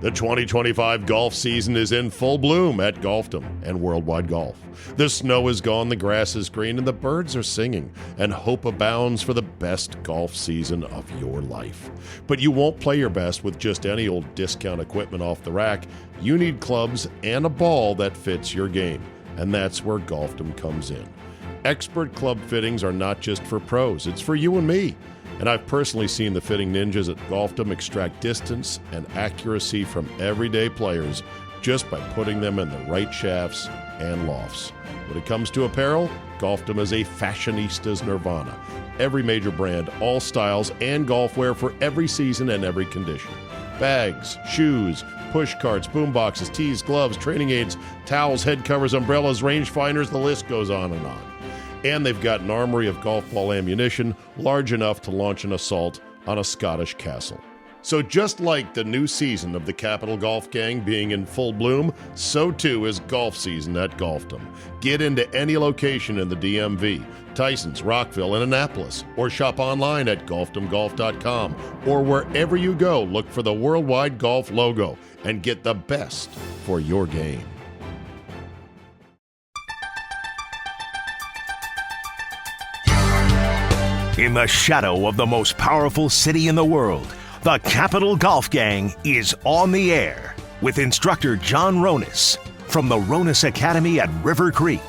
The 2025 golf season is in full bloom at Golfdom and Worldwide Golf. The snow is gone, the grass is green, and the birds are singing, and hope abounds for the best golf season of your life. But you won't play your best with just any old discount equipment off the rack. You need clubs and a ball that fits your game, and that's where Golfdom comes in. Expert club fittings are not just for pros, it's for you and me. And I've personally seen the fitting ninjas at Golfdom extract distance and accuracy from everyday players just by putting them in the right shafts and lofts. When it comes to apparel, Golfdom is a fashionista's nirvana. Every major brand, all styles, and golf wear for every season and every condition. Bags, shoes, push carts, boom boxes, tees, gloves, training aids, towels, head covers, umbrellas, rangefinders, the list goes on and on. And they've got an armory of golf ball ammunition large enough to launch an assault on a Scottish castle. So just like the new season of the Capital Golf Gang being in full bloom, so too is golf season at Golfdom. Get into any location in the DMV, Tysons, Rockville, and Annapolis, or shop online at golfdomgolf.com, or wherever you go, look for the Worldwide Golf logo and get the best for your game. In the shadow of the most powerful city in the world, the Capital Golf Gang is on the air with instructor John Ronis from the Ronis Academy at River Creek,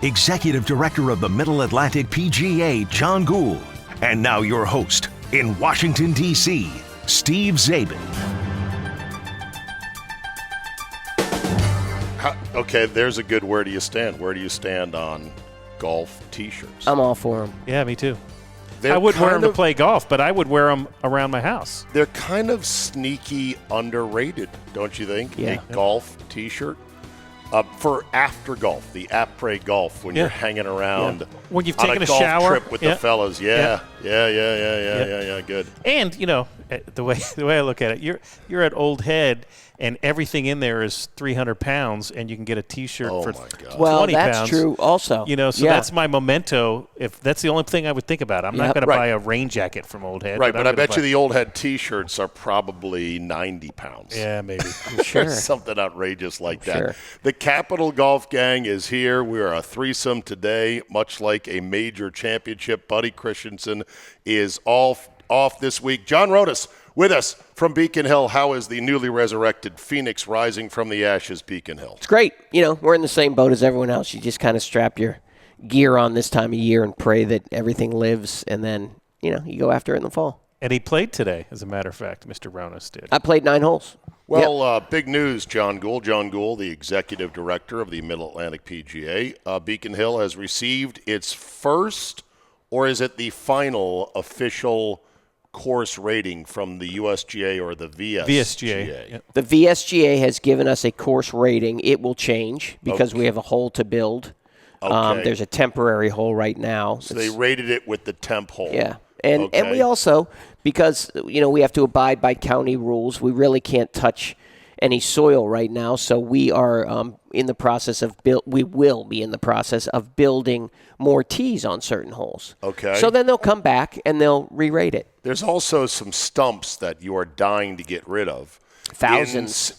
Executive Director of the Middle Atlantic PGA, John Gould, and now your host in Washington, D.C., Steve Zabin. Okay, there's a good where do you stand. Where do you stand on golf T-shirts? I'm all for them. Yeah, me too. They're I wouldn't wear them to play golf, but I would wear them around my house. They're kind of sneaky underrated, don't you think? Yeah. A golf T-shirt for after golf, the après golf, when you're hanging around when you've on taken a a golf shower trip with the fellas. Yeah, good. And you know, the way I look at it, you're at Old Head, and everything in there is 300 pounds, and you can get a T-shirt for 20 pounds. Well, that's true also. You know, so that's my memento. If that's the only thing I would think about. I'm not going to buy a rain jacket from Old Head. Right, but I bet you the Old Head T-shirts are probably 90 pounds. Yeah, maybe. Sure. Something outrageous like that. Sure. The Capital Golf Gang is here. We are a threesome today, much like a major championship. Buddy Christensen is off this week. John Ronis with us from Beacon Hill. How is the newly resurrected Phoenix rising from the ashes, Beacon Hill? It's great. You know, we're in the same boat as everyone else. You just kind of strap your gear on this time of year and pray that everything lives, and then, you know, you go after it in the fall. And he played today, as a matter of fact. Mr. Ronis did. I played 9 holes. Well, big news, John Gould. John Gould, the executive director of the Middle Atlantic PGA. Beacon Hill has received its first, or is it the final official course rating from the USGA or the VSGA? Yep. The VSGA has given us a course rating. It will change because we have a hole to build. Okay. There's a temporary hole right now. So they rated it with the temp hole. Yeah. And we also, because, you know, we have to abide by county rules, we really can't touch any soil right now. So we are in the process of we will be in the process of building more tees on certain holes. Okay. So then they'll come back and they'll re-rate it. There's also some stumps that you are dying to get rid of. Thousands.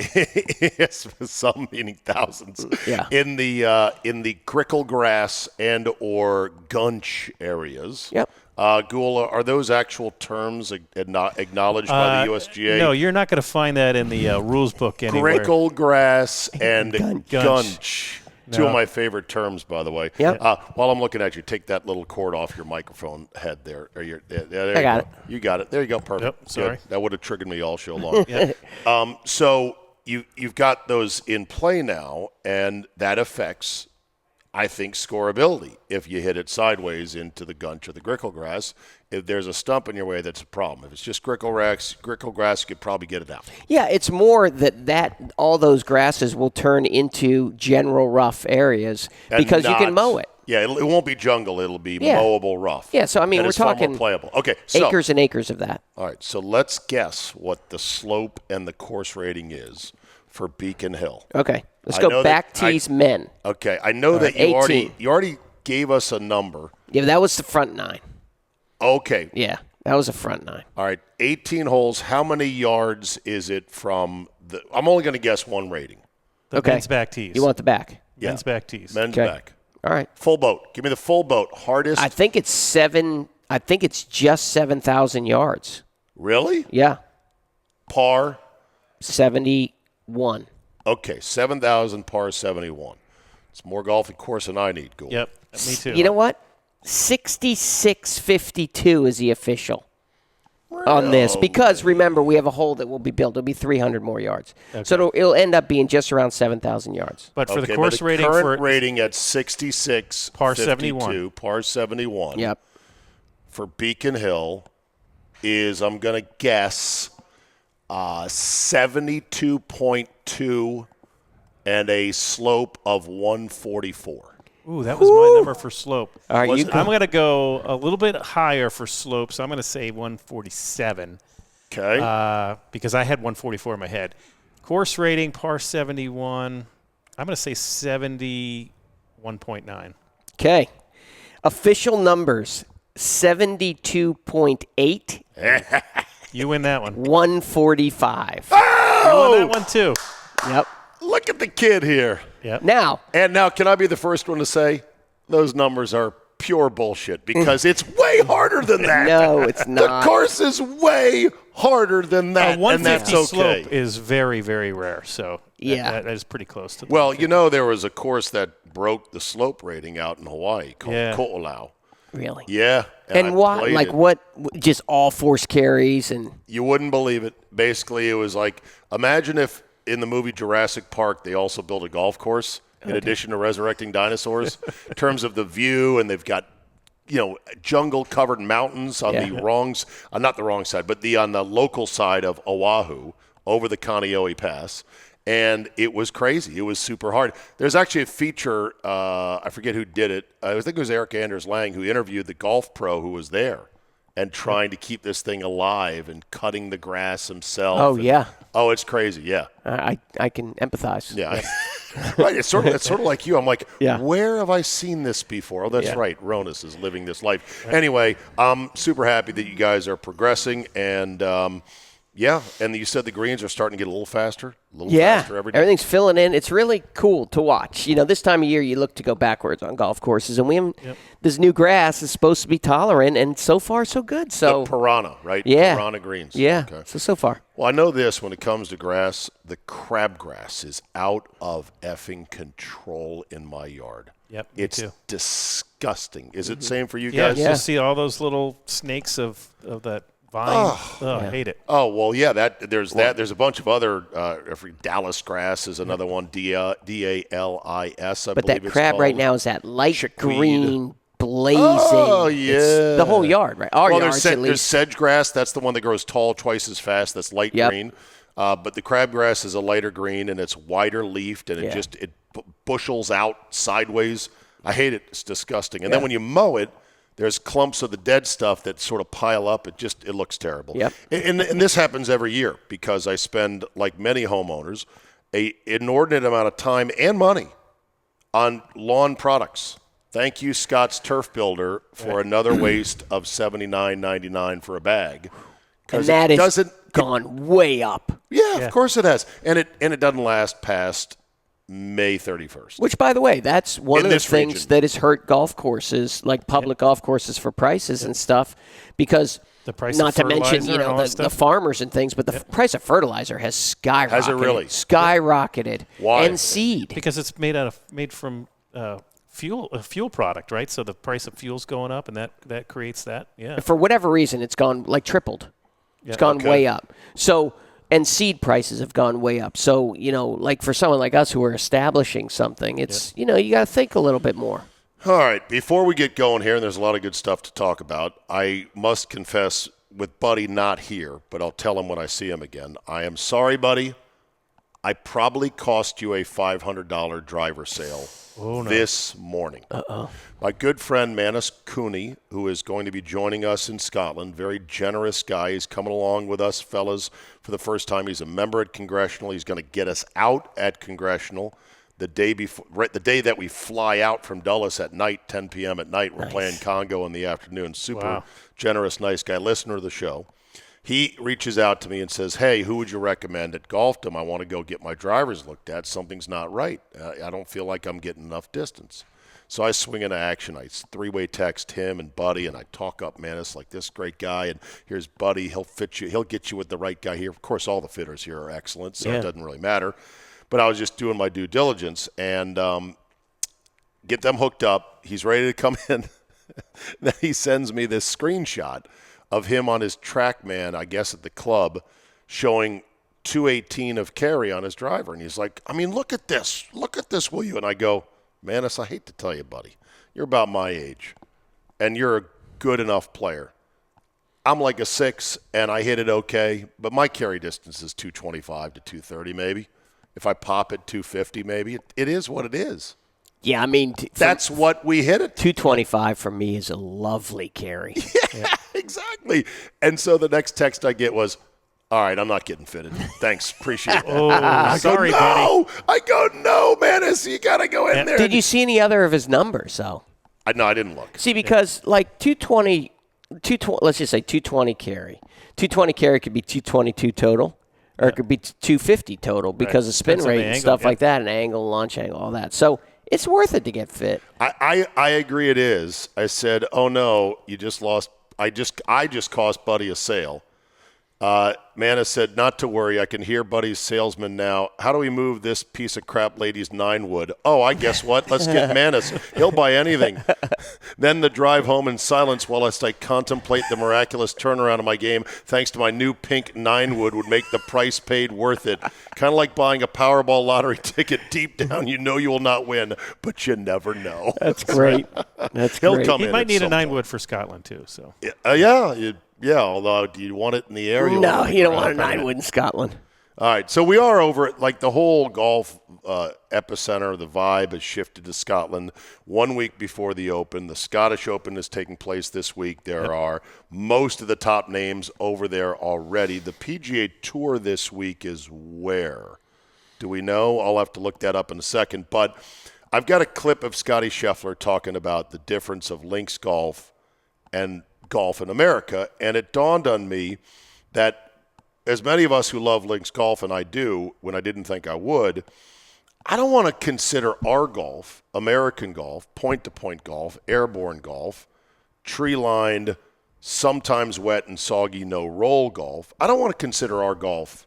Yes, some meaning thousands. Yeah. In the grickle grass and or gunch areas. Yep. Gould, are those actual terms acknowledged by the USGA? No, you're not going to find that in the rules book anywhere. Grickle grass and gunch. Two of my favorite terms, by the way. Yep. While I'm looking at you, take that little cord off your microphone head there. There I got it. You got it. There you go. Perfect. Yep, sorry. Good. That would have triggered me all show long. Yeah. So you've got those in play now, and that affects, I think, scoreability. If you hit it sideways into the gunch or the grickle grass, if there's a stump in your way, that's a problem. If it's just grickle grass, you could probably get it out. Yeah, it's more that all those grasses will turn into general rough areas because you can mow it. Yeah, it won't be jungle. It'll be mowable rough. Yeah, so I mean, and we're it's far talking more playable. Okay, so acres and acres of that. All right, so let's guess what the slope and the course rating is for Beacon Hill. Okay, let's go back tees men. Okay, I know that you already gave us a number. Yeah, that was the front 9. Okay. Yeah, that was a front 9. All right, 18 holes. How many yards is it from I'm only going to guess one rating. The men's back tees. You want the back? Men's back tees. Men's back. All right. Full boat. Give me the full boat. Hardest. I think it's 7. I think it's just 7,000 yards. Really? Yeah. Par? 71. Okay, 7,000 par 71. It's more golfing course than I need, Gould. Yep, me too. You know what? 66.52 is the official on this. Because, remember, we have a hole that will be built. It'll be 300 more yards. Okay. So it'll end up being just around 7,000 yards. But for the course rating, current rating at 66, par 52, 71. Par 71. Yep. For Beacon Hill is, I'm going to guess, 72.2 and a slope of 144. Ooh, that was my number for slope. All right, I'm going to go a little bit higher for slope, so I'm going to say 147. Okay. Because I had 144 in my head. Course rating, par 71. I'm going to say 71.9. Okay. Official numbers, 72.8. You win that one. 145. Oh! You win that one, too. Yep. Look at the kid here. Yep. Now, can I be the first one to say those numbers are pure bullshit because it's way harder than that. no, it's not. The course is way harder than that, and that's 150 okay. slope is very, very rare, so Yeah. that is pretty close to the Well, there was a course that broke the slope rating out in Hawaii called Ko'olau. Really? Yeah. And I why? played Like it. what? Just all force carries and. You wouldn't believe it. Basically, it was like, imagine if in the movie Jurassic Park they also built a golf course in addition to resurrecting dinosaurs in terms of the view, and they've got jungle-covered mountains on the not the wrong side, but on the local side of Oahu over the Kaneohe Pass. And it was crazy. It was super hard. There's actually a feature, I forget who did it. I think it was Eric Anders Lang who interviewed the golf pro who was there and trying to keep this thing alive and cutting the grass himself. Oh, yeah. Oh, it's crazy, yeah. I can empathize. Yeah. Right, it's sort of like you. I'm like, Yeah. where have I seen this before? Oh, that's right. Ronus is living this life. Anyway, I'm super happy that you guys are progressing, and and you said the greens are starting to get a little faster faster every day. Everything's filling in. It's really cool to watch. This time of year you look to go backwards on golf courses, and we haven't. This new grass is supposed to be tolerant, and so far so good. So the Piranha, right? Yeah. Piranha greens. Yeah. Okay. So far. Well, I know this when it comes to grass, the crabgrass is out of effing control in my yard. Yep, me It's too. disgusting. Is it same for you Yeah, guys? just see all those little snakes of that vine. I hate it. Oh, well, yeah, there's that. There's a bunch of other, Dallas grass is another one, D-A-L-I-S, I But believe that it's crab called. right now is that light Chickweed. green, blazing. Oh, yeah. It's the whole yard, right? Our yard's at there's least. sedge grass. That's the one that grows tall twice as fast. That's light green. But the crabgrass is a lighter green, and it's wider leafed, and it bushels out sideways. I hate it. It's disgusting. And then when you mow it, there's clumps of the dead stuff that sort of pile up. It looks terrible. Yep. And this happens every year because I spend, like many homeowners, an inordinate amount of time and money on lawn products. Thank you, Scott's Turf Builder, for another waste of $79.99 for a bag. And that has gone way up. Yeah, of course it has. And it doesn't last past May 31st. Which, by the way, that's one In of the this things region. that has hurt golf courses, like public golf courses for prices and stuff, because The price not of to mention, fertilizer and all that the stuff. farmers and things, but the price of fertilizer has skyrocketed. Has it really? Skyrocketed. Why? And seed. Because it's made from a fuel product, right? So the price of fuel's going up, and that creates that. Yeah. For whatever reason, it's gone tripled. It's gone way up. So, and seed prices have gone way up. So, like for someone like us who are establishing something, it's, you got to think a little bit more. All right, before we get going here, and there's a lot of good stuff to talk about, I must confess, with Buddy not here, but I'll tell him when I see him again. I am sorry, Buddy. I probably cost you a $500 driver sale this morning. My good friend Manus Cooney, who is going to be joining us in Scotland, very generous guy. He's coming along with us, fellas, for the first time. He's a member at Congressional. He's going to get us out at Congressional the day before, right, the day that we fly out from Dulles at night, 10 p.m. at night. We're playing Congo in the afternoon. Super generous, nice guy, listener of the show. He reaches out to me and says, hey, who would you recommend at Golfdom? I want to go get my drivers looked at. Something's not right. I don't feel like I'm getting enough distance. So I swing into action. I three-way text him and Buddy, and I talk up Manis like this great guy, and here's Buddy. He'll fit you. He'll get you with the right guy here. Of course, all the fitters here are excellent, so it doesn't really matter. But I was just doing my due diligence and get them hooked up. He's ready to come in. Then he sends me this screenshot of him on his TrackMan, I guess at the club, showing 218 of carry on his driver. And he's like, I mean, look at this. Look at this, will you? And I go, Manis, I hate to tell you, buddy, you're about my age, and you're a good enough player. I'm like a 6, and I hit it okay, but my carry distance is 225 to 230 maybe. If I pop it 250 maybe, it is what it is. Yeah, I mean, that's what we hit it. 225 for me is a lovely carry. Yeah, exactly. And so the next text I get was, all right, I'm not getting fitted. Thanks, appreciate it. Sorry, no! buddy. I go, no, Manis, you got to go in there. Did you see any other of his numbers, though? No, I didn't look. See, because like 220, let's just say 220 carry. 220 carry could be 222 total, or it could be 250 total because of spin rate and stuff like that, and angle, launch angle, all that. So it's worth it to get fit. I agree it is. I said, oh, no, you just lost. I just cost Buddy a sale. Manis said, not to worry. I can hear Buddy's salesman now. How do we move this piece of crap lady's 9-wood? Oh, I guess what? Let's get Manis. He'll buy anything. Then the drive home in silence whilst I contemplate the miraculous turnaround of my game thanks to my new pink 9-wood would make the price paid worth it. Kind of like buying a Powerball lottery ticket. Deep down, you know you will not win, but you never know. That's great. That's He'll great. come He in might at need a some 9-wood for Scotland, too. So Yeah, although do you want it in the air? No, you don't want a 9-wood in Scotland. All right, so we are over it. Like the whole golf epicenter, the vibe has shifted to Scotland 1 week before the Open. The Scottish Open is taking place this week. There are most of the top names over there already. The PGA Tour this week is where? Do we know? I'll have to look that up in a second. But I've got a clip of Scotty Scheffler talking about the difference of links golf and golf in America, and it dawned on me that as many of us who love links golf, and I do when I didn't think I would, I don't want to consider our golf, American golf, point-to-point golf, airborne golf, tree-lined, sometimes wet and soggy no-roll golf. I don't want to consider our golf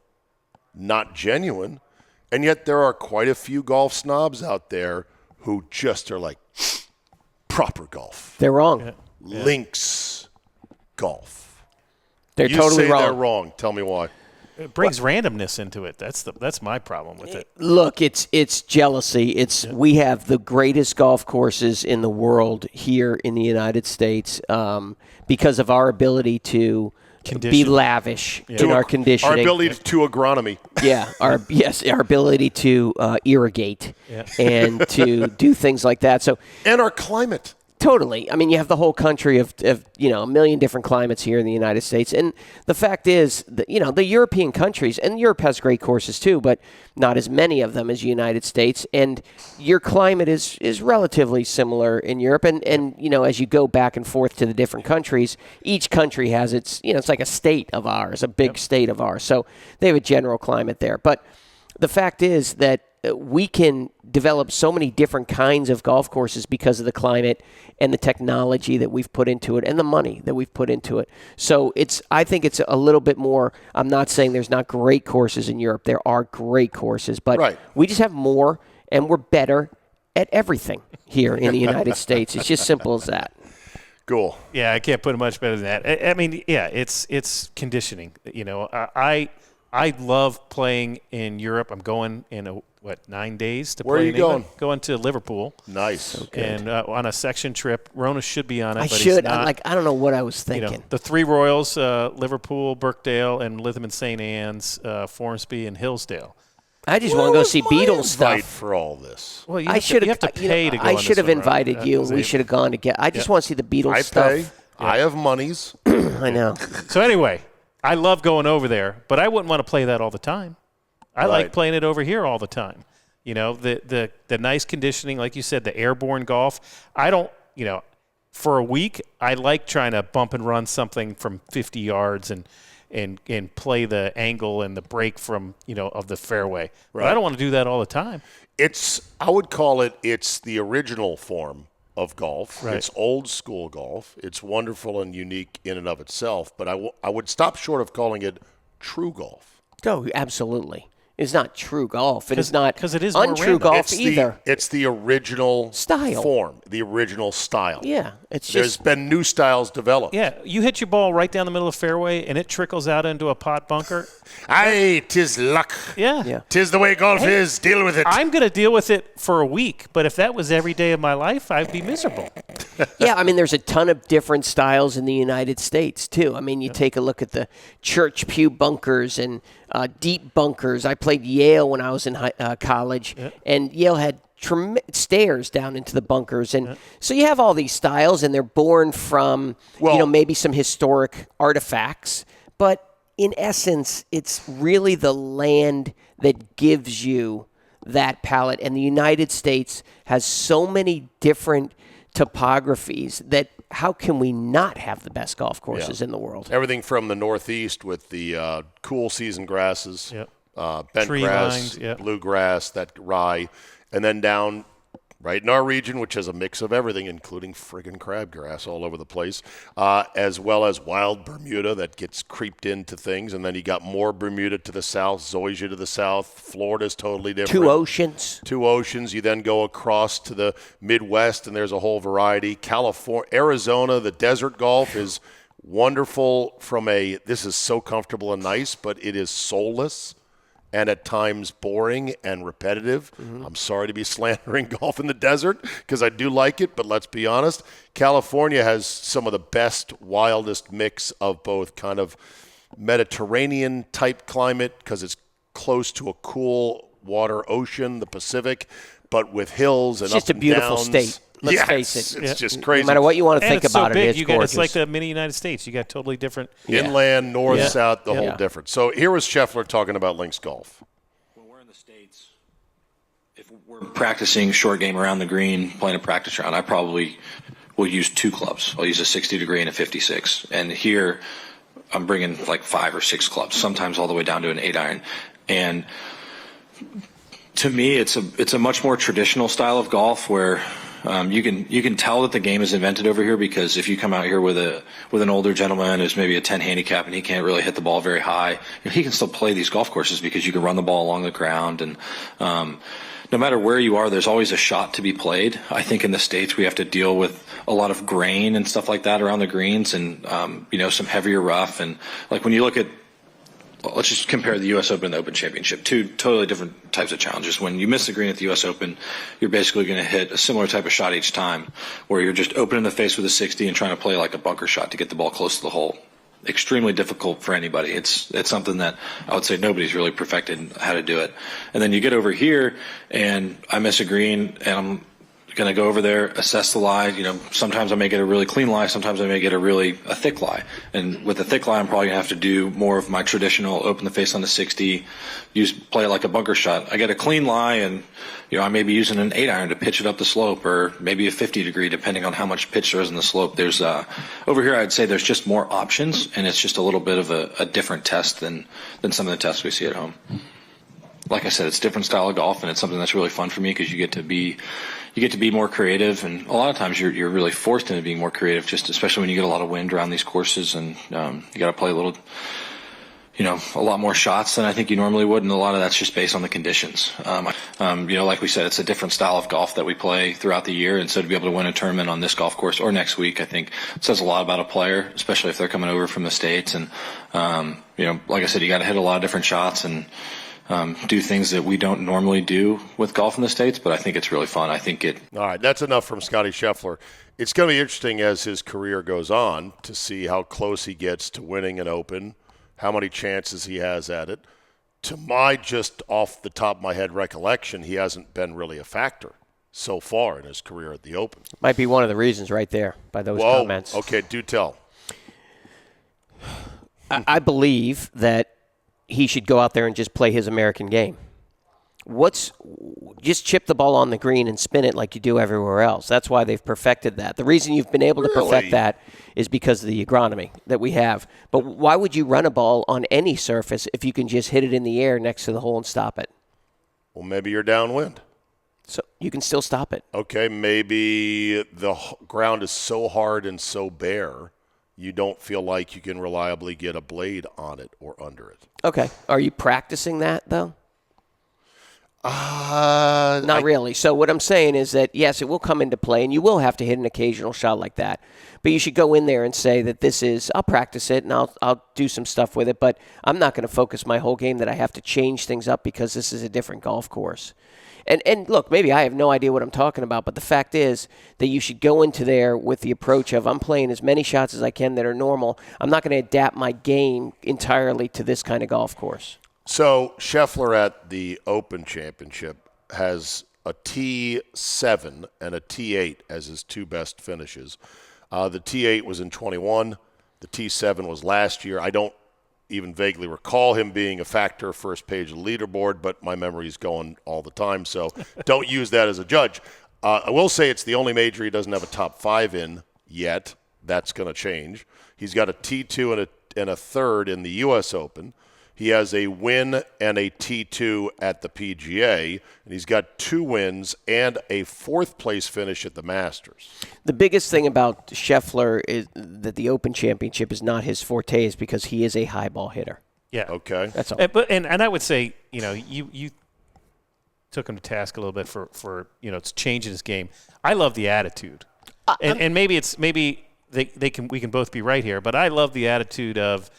not genuine, and yet there are quite a few golf snobs out there who just are like, proper golf. They're wrong. Links golf. They're You totally say wrong. they're wrong. Tell me why. It brings randomness into it. That's my problem with it. Look, it's jealousy. We have the greatest golf courses in the world here in the United States because of our ability to be lavish in our conditioning. Our ability to agronomy. Yeah, our ability to irrigate and to do things like that. So And our climate. Totally. I mean, you have the whole country of a million different climates here in the United States. And the fact is, that, the European countries, and Europe has great courses too, but not as many of them as the United States. And your climate is relatively similar in Europe. And as you go back and forth to the different countries, each country has its, it's like a state of ours, a big state of ours. So they have a general climate there. But the fact is that we can develop so many different kinds of golf courses because of the climate and the technology that we've put into it and the money that we've put into it. So I think it's a little bit more. I'm not saying there's not great courses in Europe. There are great courses, but we just have more and we're better at everything here in the United States. It's just simple as that. Cool. Yeah, I can't put it much better than that. I mean, yeah, it's conditioning. I love playing in Europe. I'm going in 9 days to Where play are you in England? going? Going to Liverpool. Nice. And on a section trip. Rona should be on it, I but should. he's not. I don't know what I was thinking. The three Royals, Liverpool, Birkdale, and Lytham and St. Anne's, Formsby, and Hillsdale. I just want to go see Beatles Invite stuff. for all this. Well, you I should have to pay to go I on should this have one, invited right? you, and we should have gone together. I just want to see the Beatles I stuff. pay. I have monies. I know. So anyway, I love going over there, but I wouldn't want to play that all the time. I like playing it over here all the time. The nice conditioning, like you said, the airborne golf. I don't, for a week, I like trying to bump and run something from 50 yards and and play the angle and the break from of the fairway. Right. But I don't want to do that all the time. I would call it's the original form of golf. Right. It's old school golf. It's wonderful and unique in and of itself. But I would stop short of calling it true golf. Oh, absolutely. It's not true golf. It is not because it is more untrue random. golf either. It's the original style form, the original style. Yeah, There's been new styles developed. Yeah, you hit your ball right down the middle of the fairway, and it trickles out into a pot bunker. Aye, 'tis luck. Yeah. 'Tis the way golf is. Deal with it. I'm going to deal with it for a week, but if that was every day of my life, I'd be miserable. Yeah, I mean, there's a ton of different styles in the United States, too. I mean, you take a look at the church pew bunkers and deep bunkers. I played Yale when I was in college, and Yale had stairs down into the bunkers. And so you have all these styles, and they're born from, maybe some historic artifacts. But in essence, it's really the land that gives you that palette. And the United States has so many different topographies that how can we not have the best golf courses in the world? Everything from the Northeast with the cool season grasses, bent Tree grass, lines, bluegrass, that rye, and then down right in our region, which has a mix of everything, including friggin' crabgrass all over the place, as well as wild Bermuda that gets creeped into things. And then you got more Bermuda to the south, Zoysia to the south. Florida's totally different. Two oceans. You then go across to the Midwest, and there's a whole variety. California, Arizona, the desert golf is wonderful this is so comfortable and nice, but it is soulless and at times boring and repetitive. Mm-hmm. I'm sorry to be slandering golf in the desert because I do like it, but let's be honest. California has some of the best, wildest mix of both kind of Mediterranean-type climate because it's close to a cool water ocean, the Pacific, but with hills and it's just up a beautiful and downs. state. Let's face it. It's just crazy. No matter what you want to And think it's about so big, it's gorgeous. it's like the mini United States. You got totally different inland, north, south, the whole different. So here was Scheffler talking about links golf. When we're in the States, if we're practicing short game around the green, playing a practice round, I probably will use two clubs. I'll use a 60 degree and a 56. And here I'm bringing like 5 or 6 clubs, sometimes all the way down to an 8-iron. And to me, it's a much more traditional style of golf where you can tell that the game is invented over here because if you come out here with an older gentleman who's maybe a 10 handicap and he can't really hit the ball very high, he can still play these golf courses because you can run the ball along the ground. And no matter where you are, there's always a shot to be played. I think in the States we have to deal with a lot of grain and stuff like that around the greens and some heavier rough. And like when you look at, let's just compare the U.S. Open and the Open Championship. Two totally different types of challenges. When you miss the green at the U.S. Open, you're basically going to hit a similar type of shot each time, where you're just opening the face with a 60 and trying to play like a bunker shot to get the ball close to the hole. Extremely difficult for anybody. It's something that I would say nobody's really perfected how to do it. And then you get over here, and I miss a green, and I'm going to go over there, assess the lie. Sometimes I may get a really clean lie. Sometimes I may get a thick lie. And with the thick lie, I'm probably going to have to do more of my traditional open the face on the 60, play it like a bunker shot. I get a clean lie, and I may be using an 8-iron to pitch it up the slope, or maybe a 50 degree, depending on how much pitch there is in the slope. There's over here, I'd say there's just more options, and it's just a little bit of a different test than some of the tests we see at home. Like I said, it's a different style of golf, and it's something that's really fun for me because you get to be more creative, and a lot of times you're really forced into being more creative, just especially when you get a lot of wind around these courses, and you got to play a lot more shots than I think you normally would, and a lot of that's just based on the conditions. Like we said, it's a different style of golf that we play throughout the year, and so to be able to win a tournament on this golf course or next week, I think says a lot about a player, especially if they're coming over from the States. And like I said, you got to hit a lot of different shots and do things that we don't normally do with golf in the States, but I think it's really fun. All right, that's enough from Scotty Scheffler. It's going to be interesting as his career goes on to see how close he gets to winning an Open, how many chances he has at it. To my just off the top of my head recollection, he hasn't been really a factor so far in his career at the Open. Might be one of the reasons right there by those comments. Okay, do tell. I believe that he should go out there and just play his American game. just chip the ball on the green and spin it like you do everywhere else. That's why they've perfected that. The reason you've been able to perfect that is because of the agronomy that we have. But why would you run a ball on any surface if you can just hit it in the air next to the hole and stop it? Well, maybe you're downwind. So you can still stop it. Okay, maybe the ground is so hard and so bare, you don't feel like you can reliably get a blade on it or under it. Okay. Are you practicing that, though? Not really. So what I'm saying is that, yes, it will come into play, and you will have to hit an occasional shot like that. But you should go in there and say that I'll practice it, and I'll do some stuff with it, but I'm not going to focus my whole game that I have to change things up because this is a different golf course. And look, maybe I have no idea what I'm talking about, but the fact is that you should go into there with the approach of I'm playing as many shots as I can that are normal. I'm not going to adapt my game entirely to this kind of golf course. So Scheffler at the Open Championship has a T7 and a T8 as his two best finishes. The T8 was in 21. The T7 was last year. I don't even vaguely recall him being a factor first page of the leaderboard, but my memory's going all the time, so don't use that as a judge. I will say it's the only major he doesn't have a top 5 in yet. That's going to change. He's got a T2 and a third in the U.S. Open. He has a win and a T2 at the PGA, and he's got 2 wins and a 4th place finish at the Masters. The biggest thing about Scheffler is that the Open Championship is not his forte is because he is a high ball hitter. Yeah. Okay. That's all. And I would say, you took him to task a little bit for it's changing his game. I love the attitude. And maybe we can both be right here, but I love the attitude of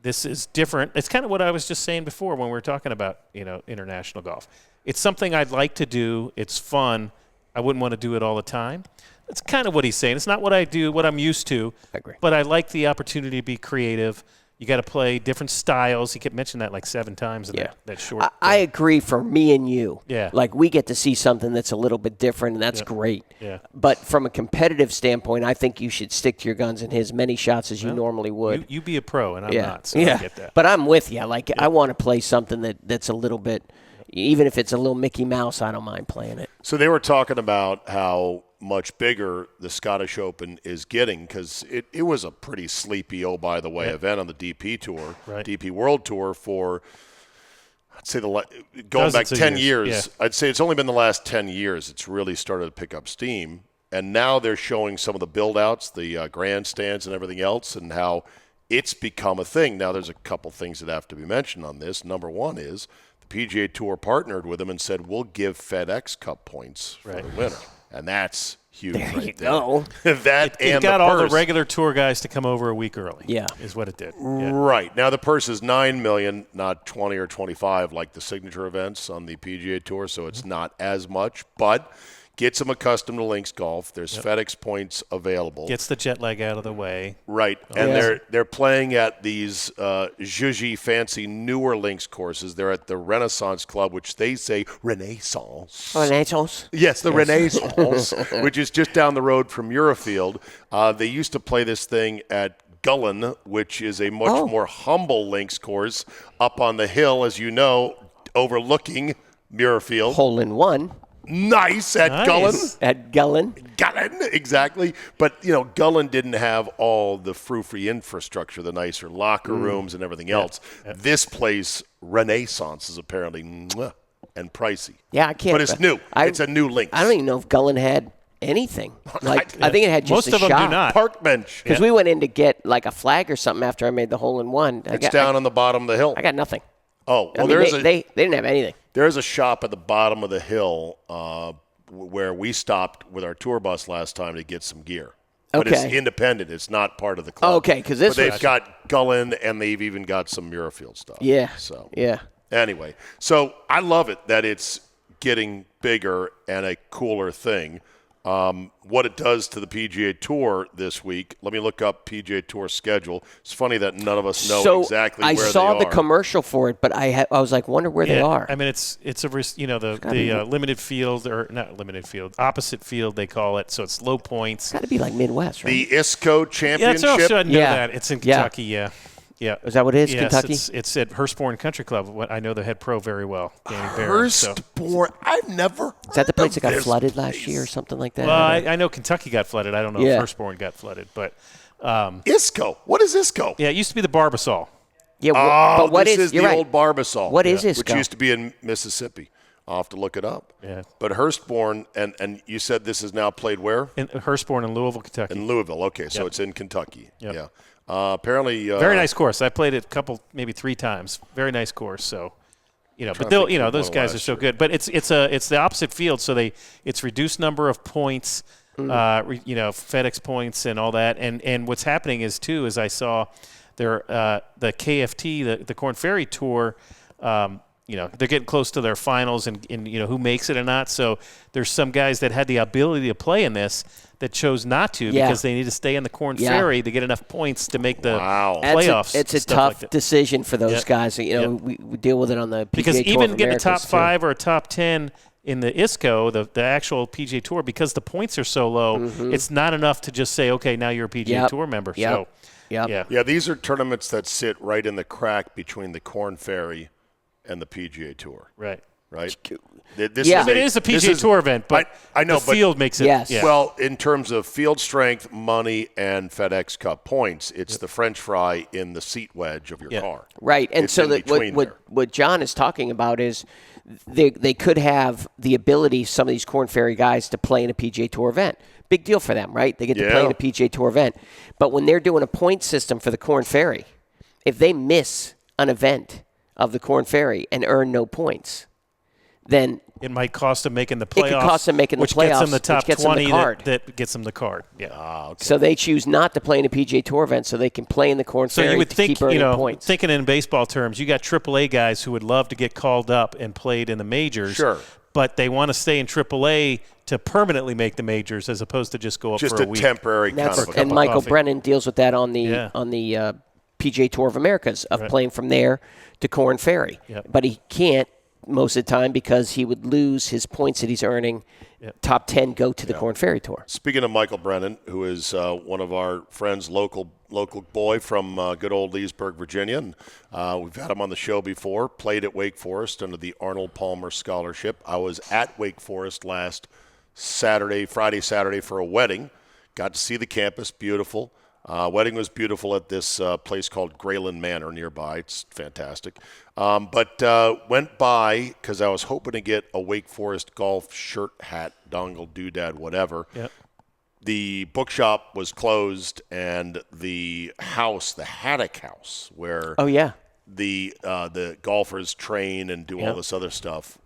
this is different. It's kind of what I was just saying before when we were talking about, international golf. It's something I'd like to do. It's fun. I wouldn't want to do it all the time. That's kind of what he's saying. It's not what I do, what I'm used to. I agree. But I like the opportunity to be creative. You got to play different styles. He kept mentioning that like 7 times in that short. I agree for me and you. Yeah. Like we get to see something that's a little bit different, and that's great. Yeah. But from a competitive standpoint, I think you should stick to your guns and hit as many shots as you normally would. You be a pro, and I'm not, so I get that. But I'm with you. Like I want to play something that's a little bit, even if it's a little Mickey Mouse, I don't mind playing it. So they were talking about how much bigger the Scottish Open is getting because it was a pretty sleepy, event on the DP Tour, DP World Tour for, I'd say, going back 10 years. Yeah. I'd say it's only been the last 10 years it's really started to pick up steam. And now they're showing some of the build-outs, the grandstands and everything else, and how it's become a thing. Now there's a couple things that have to be mentioned on this. Number one is the PGA Tour partnered with them and said, we'll give FedEx Cup points for the winner. And that's huge. There right you there. go. It got all the regular tour guys to come over a week early. Yeah, is what it did. Yeah. Right now, the purse is $9 million, not 20 or 25 like the signature events on the PGA Tour. So it's not as much, but gets them accustomed to links golf. There's FedEx points available. Gets the jet lag out of the way. Right, and they're playing at these zhuzhy, fancy, newer links courses. They're at the Renaissance Club, which they say Renaissance. Renaissance? Yes, the Renaissance, which is just down the road from Muirfield. They used to play this thing at Gullen, which is a much more humble links course up on the hill, as you know, overlooking Muirfield. Hole in one. Nice at Gullen. At Gullen. Gullen, exactly. But, Gullen didn't have all the frou-free infrastructure, the nicer locker rooms and everything else. Yeah. This place, Renaissance, is apparently and pricey. Yeah, I can't. But it's new. It's a new links. I don't even know if Gullen had anything. I think it had just most a of them shop. do not. Park bench. Because we went in to get like a flag or something after I made the hole in one. It's down on the bottom of the hill. I got nothing. Oh, well, they didn't have anything. There is a shop at the bottom of the hill where we stopped with our tour bus last time to get some gear. But it's independent. It's not part of the club. Okay, because they've got Gullen and they've even got some Muirfield stuff. Yeah. So yeah. Anyway, so I love it that it's getting bigger and a cooler thing. What it does to the PGA Tour this week, let me look up PGA Tour schedule. It's funny that none of us know exactly where they are. I saw the commercial for it, but I was like, wonder where they are. I mean, it's the limited field, or not limited field, opposite field they call it, so it's low points. It's got to be like Midwest, right? The ISCO Championship. Yeah, I know that. It's in Kentucky, Yeah. Is that what it is, yes, Kentucky? It's at Hurstbourne Country Club. I know the head pro very well, Danny Barron. Hurstbourne. I've never Is that the place that got this flooded last year or something like that? Well, I know Kentucky got flooded. I don't know if Hurstbourne got flooded. But ISCO. What is ISCO? yeah, it used to be the Barbasol. Yeah, but what this is you're the right. old Barbasol. What is ISCO? Which used to be in Mississippi. I'll have to look it up. Yeah. But Hurstbourne, and you said this is now played where? In Hurstbourne in Louisville, Kentucky. In Louisville. Okay, so Yep. it's in Kentucky. Yep. Yeah. Apparently. Very nice course. I played it maybe 3 times. Very nice course. So, but those guys are so good. But it's the opposite field, so it's reduced number of points, FedEx points and all that. And what's happening is I saw the KFT, the Korn Ferry Tour. They're getting close to their finals and who makes it or not. So there's some guys that had the ability to play in this that chose not to because they need to stay in the Korn Ferry to get enough points to make the playoffs. It's a tough decision for those guys. We deal with it on the PGA because Tour even of getting a top Americas, 5 or a top 10 in the ISCO, the actual PGA Tour, because the points are so low, it's not enough to just say, okay, now you're a PGA Tour member. Yep. So, Yeah, these are tournaments that sit right in the crack between the Korn Ferry and the PGA Tour. Right. It is a PGA Tour event, but I know, the field makes it. Yes. Yeah. Well, in terms of field strength, money, and FedEx Cup points, it's the French fry in the seat wedge of your car. Right, and It's so in between there. what John is talking about is they could have the ability, some of these Korn Ferry guys, to play in a PGA Tour event. Big deal for them, right? They get to play in a PGA Tour event. But when they're doing a point system for the Korn Ferry, if they miss an event of the Korn Ferry and earn no points, then it might cost them making the playoffs. It could cost them making the which playoffs, gets them the top which gets them the 20 card. that gets them the card. Yeah. So they choose not to play in a PGA Tour event so they can play in the Korn So Ferry you would to think, keep earning points. thinking in baseball terms, you got AAA guys who would love to get called up and played in the majors. Sure. But they want to stay in AAA to permanently make the majors as opposed to just go up Just for a a week. temporary kind of a And cup Michael of coffee. Brennan deals with that on the PGA Tour of Americas of playing from there to Korn Ferry. Yep. But he can't most of the time because he would lose his points that he's earning. Top 10 go to the Korn Ferry Tour. Speaking of Michael Brennan, who is one of our friends, local boy from good old Leesburg, Virginia, and we've had him on the show before, played at Wake Forest under the Arnold Palmer Scholarship. I was at Wake Forest last Friday, Saturday for a wedding. Got to see the campus, beautiful. Wedding was beautiful at this place called Grayland Manor nearby. It's fantastic. But went by because I was hoping to get a Wake Forest golf shirt, hat, dongle, doodad, whatever. Yep. The bookshop was closed, and the house, the Haddock House, where the golfers train and do all this other stuff,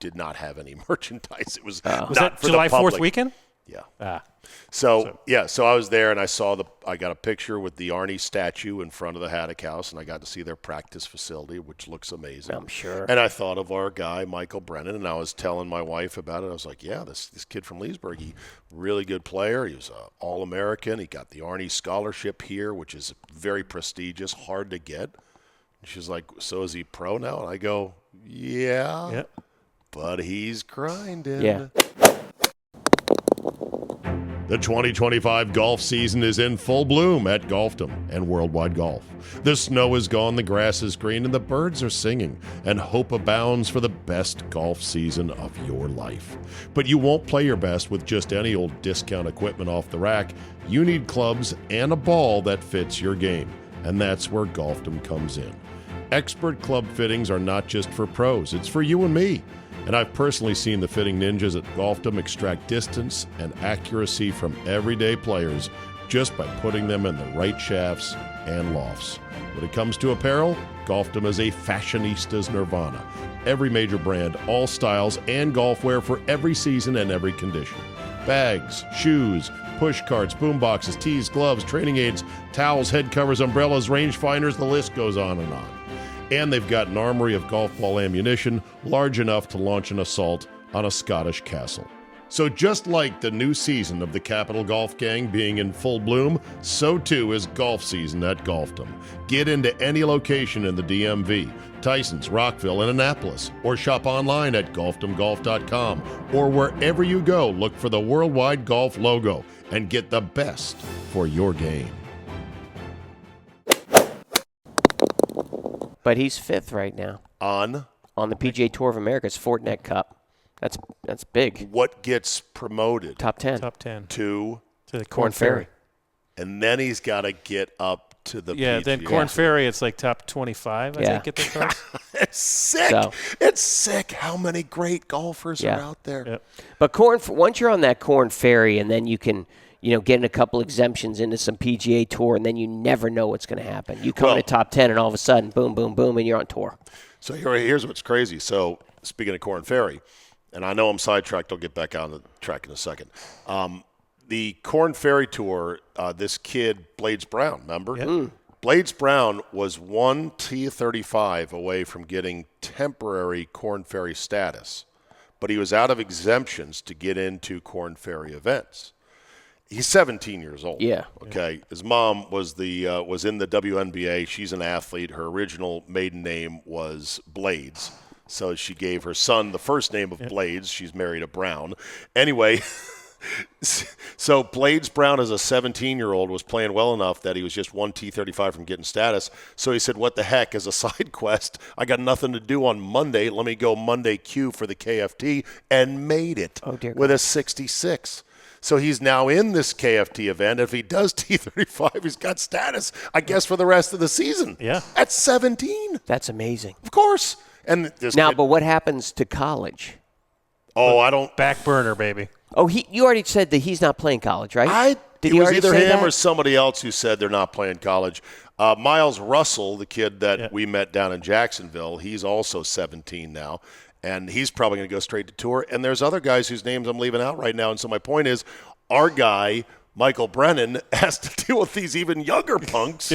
did not have any merchandise. It was not that for July the public. 4th weekend? Yeah. So I was there and I got a picture with the Arnie statue in front of the Haddock House, and I got to see their practice facility, which looks amazing. I'm sure. And I thought of our guy, Michael Brennan, and I was telling my wife about it. I was like, yeah, this kid from Leesburg, he really good player. He was an All-American. He got the Arnie scholarship here, which is very prestigious, hard to get. And she's like, so is he pro now? And I go, yeah. But he's grinding. Yeah. The 2025 golf season is in full bloom at Golfdom and Worldwide Golf. The snow is gone, the grass is green, and the birds are singing, and hope abounds for the best golf season of your life. But you won't play your best with just any old discount equipment off the rack. You need clubs and a ball that fits your game, and that's where Golfdom comes in. Expert club fittings are not just for pros, it's for you and me. And I've personally seen the fitting ninjas at Golfdom extract distance and accuracy from everyday players just by putting them in the right shafts and lofts. When it comes to apparel, Golfdom is a fashionista's nirvana. Every major brand, all styles, and golf wear for every season and every condition. Bags, shoes, push carts, boom boxes, tees, gloves, training aids, towels, head covers, umbrellas, rangefinders, the list goes on and on. And they've got an armory of golf ball ammunition large enough to launch an assault on a Scottish castle. So just like the new season of the Capital Golf Gang being in full bloom, so too is golf season at Golfdom. Get into any location in the DMV, Tysons, Rockville, and Annapolis, or shop online at golfdomgolf.com, or wherever you go, look for the Worldwide Golf logo and get the best for your game. But he's 5th right now On the PGA Tour of America's Fortinet Cup. That's big. what gets promoted Top 10. Top 10 to, to the Corn Ferry. and then he's got to get up to the Yeah, PGA then Corn Ferry, it's like top 25. I think at the course. It's sick. So- It's sick how many great golfers are out there. Yep. But once you're on that Corn Ferry, and then you can, get in a couple exemptions into some PGA Tour, and then you never know what's going to happen. You come in the top 10, and all of a sudden, boom, boom, boom, and you're on tour. So here's what's crazy. So speaking of Corn Ferry, and I know I'm sidetracked. I'll get back on the track in a second. The Corn Ferry Tour, this kid, Blades Brown, remember? Yep. Blades Brown was one T35 away from getting temporary Corn Ferry status, but he was out of exemptions to get into Corn Ferry events. He's 17 years old. Yeah. Okay. His mom was was in the WNBA. She's an athlete. Her original maiden name was Blades, so she gave her son the first name of Blades. She's married a Brown. Anyway. So Blades Brown, as a 17-year-old, was playing well enough that he was just one T35 from getting status. So he said, what the heck, as a side quest, I got nothing to do on Monday. Let me go Monday Q for the KFT, and made it with a 66. So he's now in this KFT event. If he does T35, he's got status, I guess, for the rest of the season. Yeah. At 17. That's amazing. Of course. And this Now, kid, but what happens to college? I don't. Back burner, baby. Oh, you already said that he's not playing college, right? Did it he was already either say him that? or somebody else who said they're not playing college. Miles Russell, the kid that we met down in Jacksonville, he's also 17 now, and he's probably going to go straight to tour. And there's other guys whose names I'm leaving out right now. And so my point is, our guy, Michael Brennan, has to deal with these even younger punks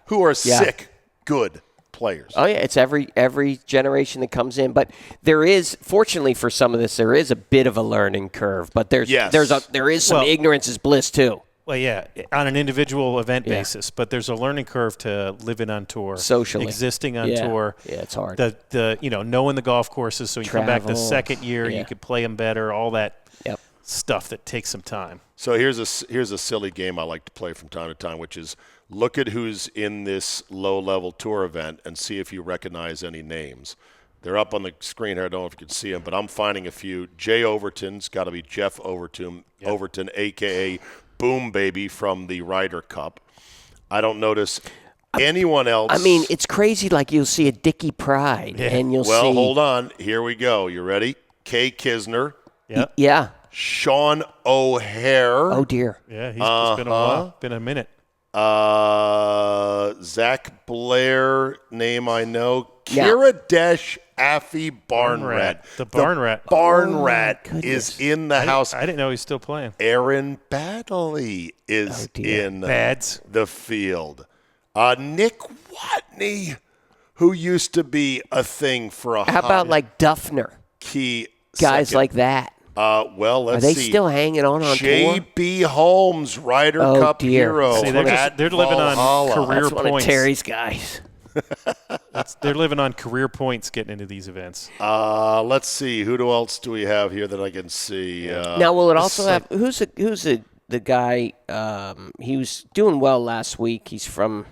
who are sick, good players. Oh yeah, it's every generation that comes in, but there is, fortunately for some of this, there is a bit of a learning curve. But there is some ignorance is bliss too. Well, yeah, on an individual event basis, but there's a learning curve to living on tour, socially, existing on tour. Yeah, it's hard. The knowing the golf courses, so you come back the second year, you could play them better. All that stuff that takes some time. So here's a silly game I like to play from time to time, which is look at who's in this low-level tour event and see if you recognize any names. They're up on the screen here. I don't know if you can see them, but I'm finding a few. Jay Overton's got to be Jeff Overton, a.k.a. Boom Baby from the Ryder Cup. I don't notice anyone else. I mean, it's crazy. Like you'll see a Dickie Pride, and you'll see. Well, hold on. Here we go. You ready? Kay Kisner. Yeah. Sean O'Hare. Oh dear. Yeah, he's it's been a while. Been a minute. Zach Blair, name I know. Kira Desh Affy Barnrat. The Barnrat. Barnrat is in the house. I didn't know he's still playing. Aaron Baddeley is in the field. Nick Watney, who used to be a thing for a How about like Duffner? Key guys second. like that. Well, let's see. Are they still hanging on tour? J.B. Holmes, Ryder Cup hero. See, they're living on career That's points. One of Terry's guys. They're living on career points getting into these events. Let's see. Who else do we have here that I can see? Now, will it also have who's the guy? He was doing well last week. He's from.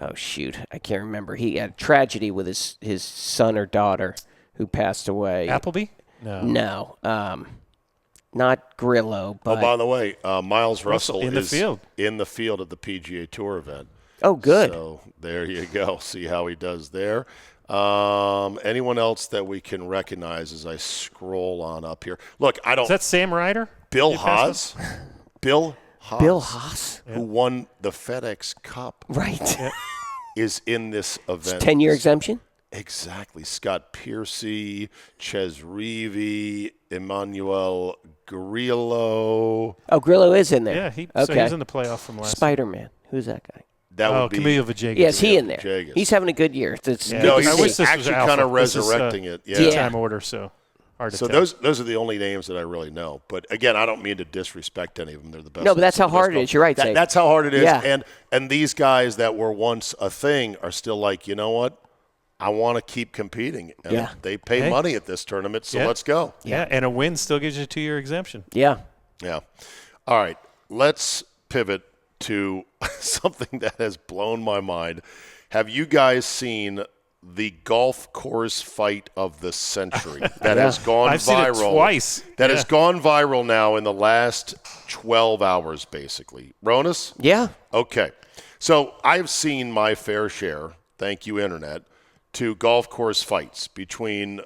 Oh shoot, I can't remember. He had a tragedy with his son or daughter who passed away. Appleby? No, not Grillo. But by the way, Miles Russell in the field. In the field at the PGA Tour event. Oh, good. So there you go. See how he does there. Anyone else that we can recognize as I scroll on up here? Look, I don't. Is that Sam Ryder? Bill Haas. Bill Haas, who won the FedEx Cup, right? is in this event. 10-year exemption. Exactly. Scott Piercy, Ches Reevy, Emmanuel Grillo. Oh, Grillo is in there. Yeah, so he was in the playoff from last Spider-Man. Who's that guy? That would be Camilo Villegas. Yeah, is he in there? Villegas. He's having a good year. No, he's I wish this actually was kind of This is, resurrecting it. Yeah. Time order, so hard to so tell. those are the only names that I really know. But again, I don't mean to disrespect any of them. They're the best. No, but that's how hard it is. You're right, Zach. That's how hard it is. Yeah. And these guys that were once a thing are still like, you know what? I want to keep competing. And they pay money at this tournament, so let's go. Yeah, and a win still gives you a 2-year exemption. Yeah. Yeah. All right. Let's pivot to something that has blown my mind. Have you guys seen the golf course fight of the century that has gone I've viral. seen it twice. That has gone viral now in the last 12 hours, basically. Ronas? Yeah. Okay. So I've seen my fair share, thank you, Internet, to golf course fights between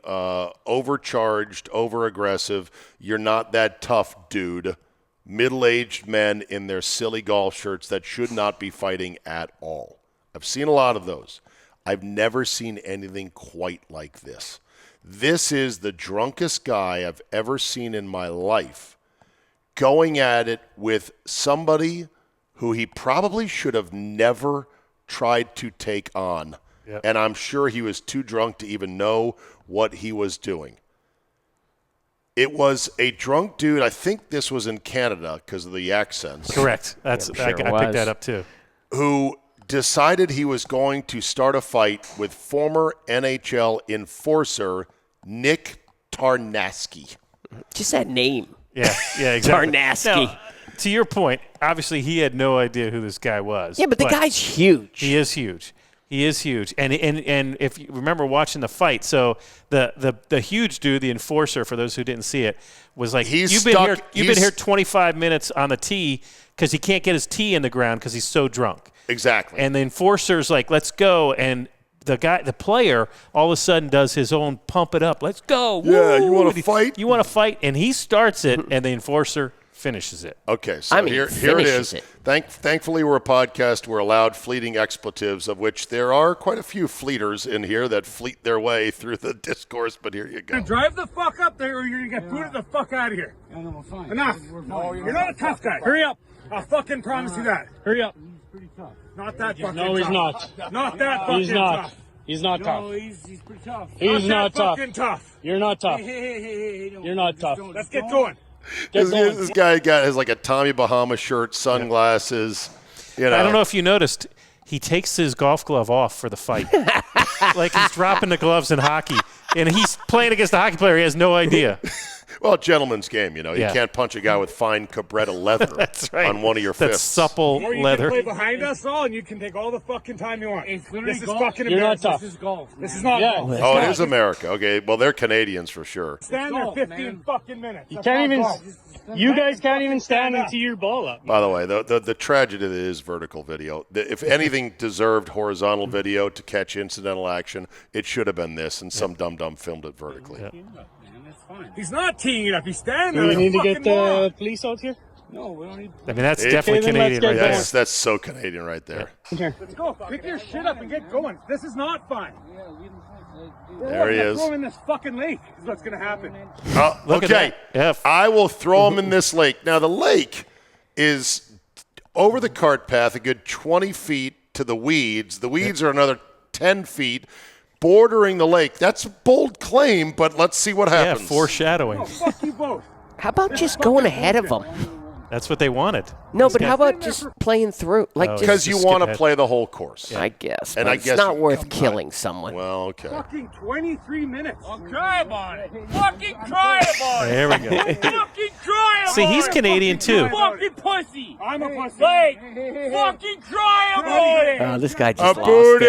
overcharged, over-aggressive, you're not that tough, dude, middle-aged men in their silly golf shirts that should not be fighting at all. I've seen a lot of those. I've never seen anything quite like this. This is the drunkest guy I've ever seen in my life going at it with somebody who he probably should have never tried to take on. Yep. And I'm sure he was too drunk to even know what he was doing. It was a drunk dude. I think this was in Canada because of the accents. Correct. I picked that up too. Who decided he was going to start a fight with former NHL enforcer Nick Tarnasky. Just that name. Yeah, exactly. Tarnasky. Now, to your point, obviously he had no idea who this guy was. Yeah, but the guy's huge. He is huge. He is huge. And if you remember watching the fight, so the huge dude, the enforcer, for those who didn't see it, was like, you've been here 25 minutes on the tee because he can't get his tee in the ground because he's so drunk. Exactly. And the enforcer's like, let's go. And the player, all of a sudden does his own pump it up. Let's go. Yeah, Woo! you want to fight? You want to fight? And he starts it, and the enforcer finishes it. Okay, so here it is. Thankfully, we're a podcast. We're allowed fleeting expletives, of which there are quite a few fleeters in here that fleet their way through the discourse, but here you go. Drive the fuck up there or you're going to get booted the fuck out of here. Yeah, no, we're fine. Enough. You're not a tough guy. Hurry up. I'll fucking promise you that. Hurry up. He's pretty tough. Not that fucking tough. No, he's not. Not that fucking He's not. tough. He's not tough. No, he's pretty tough. He's not tough. Fucking tough. You're not tough. Hey, You're not tough. Let's get going. This guy has like a Tommy Bahama shirt, sunglasses. You know. I don't know if you noticed, he takes his golf glove off for the fight. Like he's dropping the gloves in hockey. And he's playing against a hockey player. He has no idea. Well, gentleman's game, you know. You can't punch a guy with fine cabretta leather That's right. on one of your fists. That's supple Or you leather. can play behind us all and you can take all the fucking time you want. This is golf. fucking You're not embarrassing. tough. This is golf. This is not Yeah. golf. Oh, it is America. Okay, well, they're Canadians for sure. Stand there 15 fucking minutes. You That's can't not even. golf. You guys can't even stand and tee your ball up. By the way, the tragedy that is vertical video. If anything deserved horizontal video to catch incidental action, it should have been this, and some dum-dum filmed it vertically. Yeah. He's not teeing it up. He's standing Do there. we need to Fucking get the moron. police out here? No, we don't need. I mean, that's Okay, definitely then let's Canadian get right going. there. That's so Canadian right there. Let's go. Pick your shit up and get going. This is not fun. There he is. Throw him in this fucking lake is what's going to happen. Oh, Look at okay, that. Yeah. I will throw him in this lake. Now, the lake is over the cart path a good 20 feet to the weeds. The weeds are another 10 feet bordering the lake. That's a bold claim, but let's see what Yeah, happens. foreshadowing. Oh, fuck you both. How about just going ahead of them? That's what they wanted. No, but how about just playing through? Like, just, Because you Just want skip to ahead. play the whole course. I guess. And but I it's guess not you- worth killing someone. Well, okay. Fucking 23 minutes. Try about it. Fucking try about it. There we go. Fucking try about it. See, he's Canadian too. Fucking pussy. I'm a pussy. Like, fucking try about it. This guy just lost Aboot it.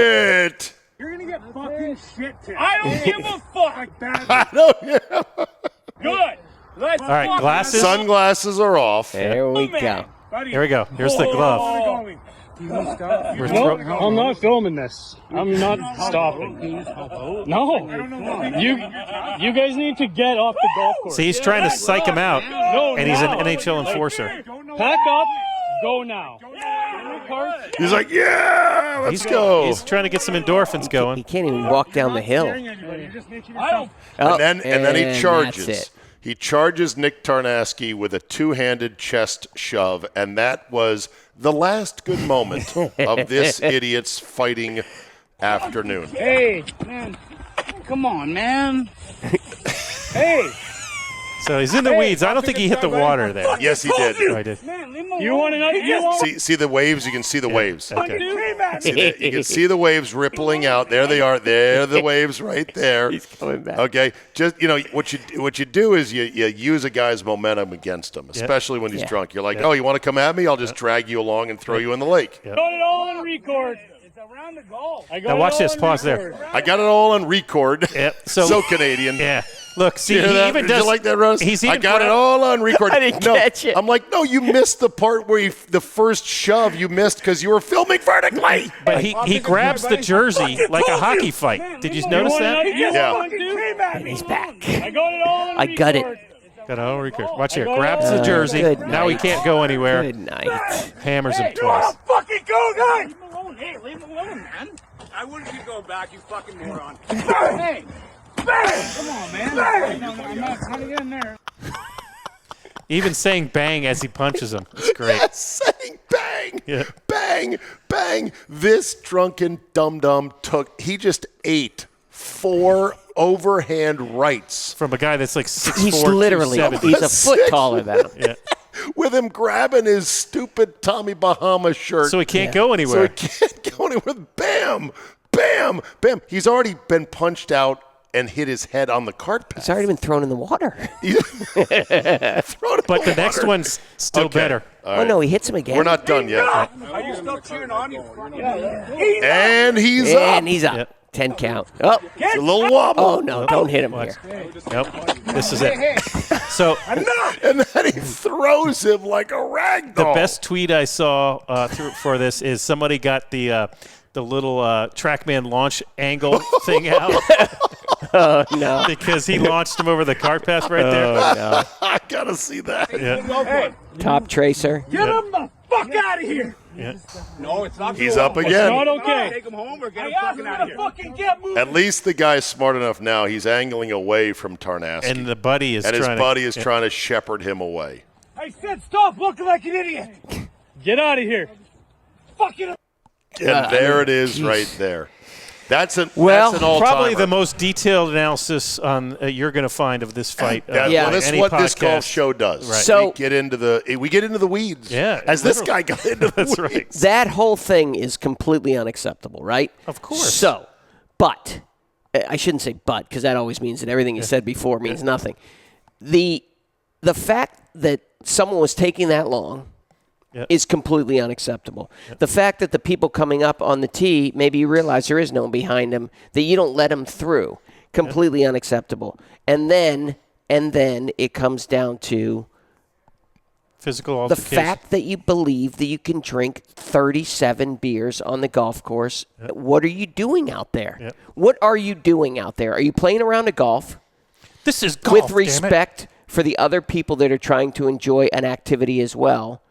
it. You're going to get fucking shit to. I don't give a fuck. Like that. I know, yeah. Good. Let's All right, glasses. Sunglasses are off. There we go. Buddy. Here we go. Here's the glove. We're No, I'm not filming this. I'm not stopping. No. You guys need to get off the golf course. See, he's trying to psych him out, No, and he's an now. NHL enforcer. Pack up. Go now. He's like, yeah, let's go. He's trying to get some endorphins He going. can't even walk down the hill. I Oh, and then he and charges. that's it. He charges Nick Tarnasky with a two-handed chest shove, and that was the last good moment of this idiot's fighting afternoon. Hey, man. Come on, man. Hey. So he's in the weeds. I don't think he hit the water there. Yes, he did. Oh, he did. Man, leave him You want to know? You want See the waves? You can see the waves. Okay. See that? You can see the waves rippling out. There they are. There are the waves right there. He's coming back. Okay, just what you do is you use a guy's momentum against him, especially when he's Yeah. drunk. You're like, oh, you want to come at me? I'll just drag you along and throw you in the lake. Got it all on record. around the goal. Now watch this. Pause there. I got it all on record. Yeah. So Canadian. Yeah. Look, see, You hear he that? even Did does. you like that, Russ? He's I even got it all on record. I didn't catch it. I'm like, no, you missed the part where the first shove you missed because you were filming vertically. But he grabs the jersey like a hockey fight. Did you notice that? Yeah. He's back. I got it all. I got it. Got a whole record. Watch here. Grabs the jersey. Good Now he night. can't go anywhere. Good night. Hammers him twice. Fucking go, guys! Leave him alone. Hey, leave him alone, man. I wouldn't keep going back, you fucking moron. Hey, come on, man. I'm not trying to get in there. Even saying bang as he punches him. It's great. Yes, saying bang, Yeah. bang, bang. This drunken dum-dum he just ate 4 overhand rights From a guy that's like 6'4", He's literally, 270. he's a foot taller than him. Yeah. with him grabbing his stupid Tommy Bahama shirt. So he can't go So anywhere. he can't go anywhere. Bam, bam, bam. He's already been punched out and hit his head on the cart path. He's already been thrown in the water. But the next one's still Okay. better. All Oh, right. no, he hits him again. We're not done yet. Are you still cheering on you? And he's up. And he's up. Yep. 10 count. Oh, It's a little wobble. oh no, don't hit him here. Nope. This is it. So And then he throws him like a rag the doll. best tweet I saw for this is somebody got the little TrackMan launch angle thing out Oh, no. because he launched him over the cart path right there. Oh, no. I gotta see that. Yeah. Top tracer. Get him the fuck out of here! Yeah. No, it's not. He's up Not again. okay. Take him home or get him fucking out of here. Fucking get moving. At least the guy's smart enough now. He's angling away from Tarnasky. And the buddy is And his trying buddy to, is trying to shepherd him away. I said stop looking like an idiot. Get out of here. Fucking. And there it is right there. That's an Well, that's an all Probably the most detailed analysis on you're going to find of this fight. Yeah. Well, this is any what this golf podcast. show does. Right. So- we get into the weeds. Yeah, As this literally. guy got into the That's weeds. right. That whole thing is completely unacceptable, right? Of course. So, but, I shouldn't say but, because that always means that everything you said before means nothing. The fact that someone was taking that long is completely unacceptable. The fact that the people coming up on the tee, maybe you realize there is no one behind them, that you don't let them through, completely unacceptable. And then it comes down to Physical the altercation. fact that you believe that you can drink 37 beers on the golf course. What are you doing out there? Yep. What are you doing out there? Are you playing around a golf This is golf, with damn it. respect for the other people that are trying to enjoy an activity as well?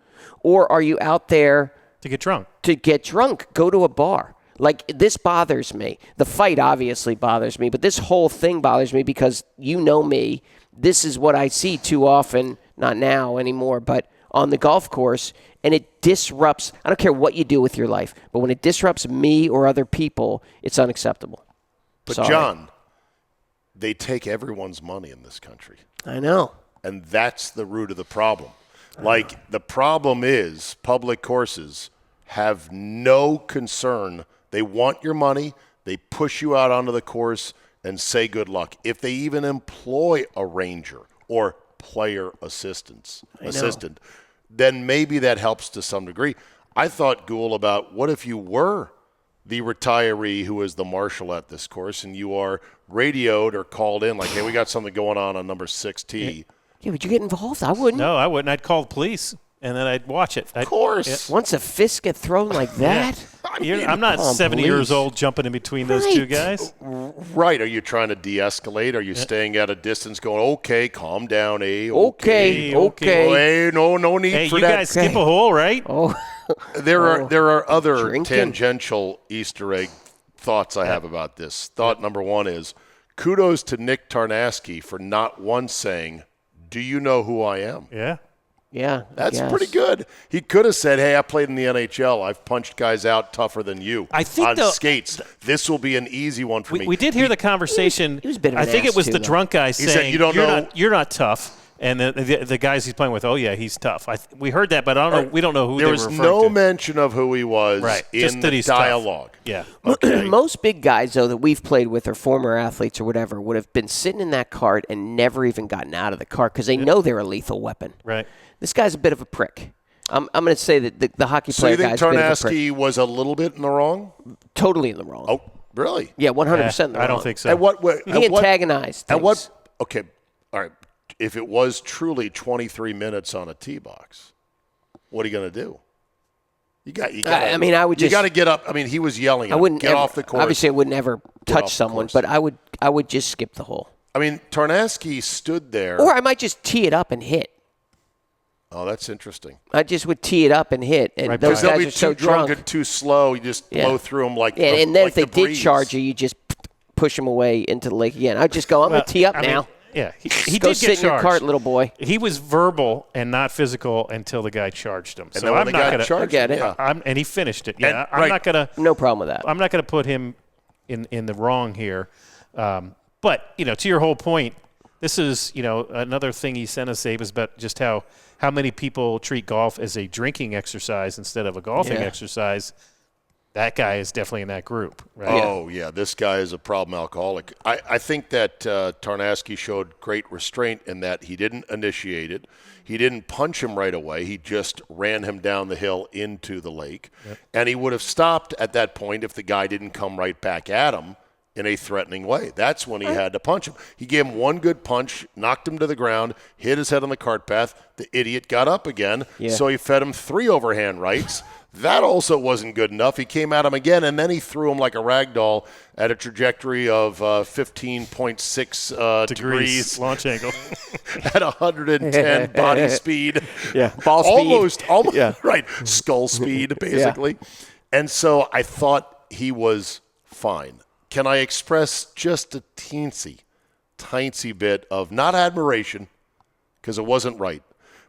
Or are you out there To get drunk. to get drunk? Go to a bar. Like, this bothers me. The fight obviously bothers me, but this whole thing bothers me because you know me. This is what I see too often, not now anymore, but on the golf course, and it disrupts. I don't care what you do with your life, but when it disrupts me or other people, it's unacceptable. But Sorry. John, they take everyone's money in this country. I know. And that's the root of the problem. Like, the problem is public courses have no concern. They want your money. They push you out onto the course and say good luck. If they even employ a ranger or player assistant, then maybe that helps to some degree. I thought, Gould, about what if you were the retiree who is the marshal at this course and you are radioed or called in like, hey, we got something going on number 6 tee. Yeah, would you get involved? I wouldn't. No, I wouldn't. I'd call the police, and then I'd watch it. Of course. Once a fist get thrown like that, I'm not Come on, 70 years police. old jumping in between those two Right. guys. Right. Are you trying to de-escalate? Are you staying at a distance going, okay, calm down, okay. Oh, hey, no need Hey, for you that. guys skip a hole, right? Oh, There are other Drinking. tangential Easter egg thoughts I have about this. Thought number one is, kudos to Nick Tarnasky for not once saying, do you know who I am? Yeah. yeah. That's yes. pretty good. He could have said, hey, I played in the NHL. I've punched guys out tougher than you I think on the- skates. This will be an easy one for me. We did hear the conversation. he was a bit of I an think ass it was too, the though. drunk guy saying, said, "You don't know?" You're not tough." And the guys he's playing with, oh, yeah, he's tough. We heard that, but I don't know. We don't know who There they was were referring no to. mention of who he was Right. in Just that the he's tough. dialogue. Yeah. Most big guys, though, that we've played with or former athletes or whatever would have been sitting in that cart and never even gotten out of the cart because they know they're a lethal weapon. Right. This guy's a bit of a prick. I'm going to say that the hockey So player you think guy's a bit of a prick. Tarnasky was a little bit in the wrong? Totally in the wrong. Oh, really? Yeah, 100% in the wrong. I don't think so. At what? He antagonized At things. what? Okay, all right. If it was truly 23 minutes on a tee box, what are you going to do? You got. I mean, I would You just. got to get up. I mean, he was yelling. I wouldn't get ever, off the course. Obviously, I would never touch off the someone, course. but I would just skip the hole. I mean, Tarnasky stood there. Or I might just tee it up and hit. Oh, that's interesting. I just would tee it up and hit, and Right, those They'll guys be are so too drunk drunk. and too slow. You just blow through them like. And then like if they the did breeze. charge you, you just push them away into the lake again. I'd just go, I'm going to tee up I mean, now. yeah, he Go did sit get in your charged. cart, little boy. He was verbal and not physical until the guy charged him. And So then when I'm the not guy going to. charged I get him, it. yeah. And he finished it. Yeah, And- I'm right. not going to. No problem with that. I'm not going to put him in the wrong here. But to your whole point, this is another thing he sent us, Abe, is about just how many people treat golf as a drinking exercise instead of a golfing exercise. That guy is definitely in that group, right? Oh, yeah. This guy is a problem alcoholic. I think that Tarnasky showed great restraint in that he didn't initiate it. He didn't punch him right away. He just ran him down the hill into the lake. Yep. And he would have stopped at that point if the guy didn't come right back at him in a threatening way. That's when he had to punch him. He gave him one good punch, knocked him to the ground, hit his head on the cart path. The idiot got up again, so he fed him 3 overhand rights. That also wasn't good enough. He came at him again, and then he threw him like a rag doll at a trajectory of 15.6 degrees. Launch angle. At 110 body speed. Yeah, ball speed. Almost, right, skull speed, basically. And so I thought he was fine. Can I express just a teensy bit of not admiration, because it wasn't right,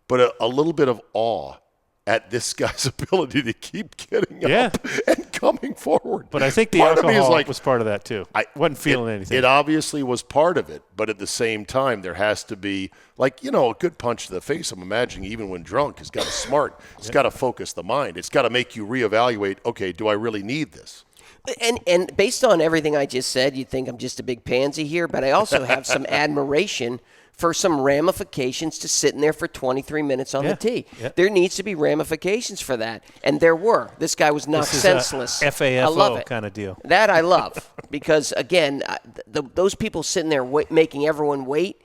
but a little bit of awe at this guy's ability to keep getting up and coming forward. But I think the Part of me is alcohol like, was part of that too. I wasn't feeling anything. It obviously was part of it, but at the same time, there has to be, a good punch to the face. I'm imagining even when drunk, it's got to smart. It's got to focus the mind. It's got to make you reevaluate, okay, do I really need this? And based on everything I just said, you'd think I'm just a big pansy here, but I also have some admiration for some ramifications to sitting there for 23 minutes on the tee. Yeah. There needs to be ramifications for that, and there were. This guy was knocked senseless. FAFO I love it. kind of deal. That I love because, again, those people sitting there making everyone wait,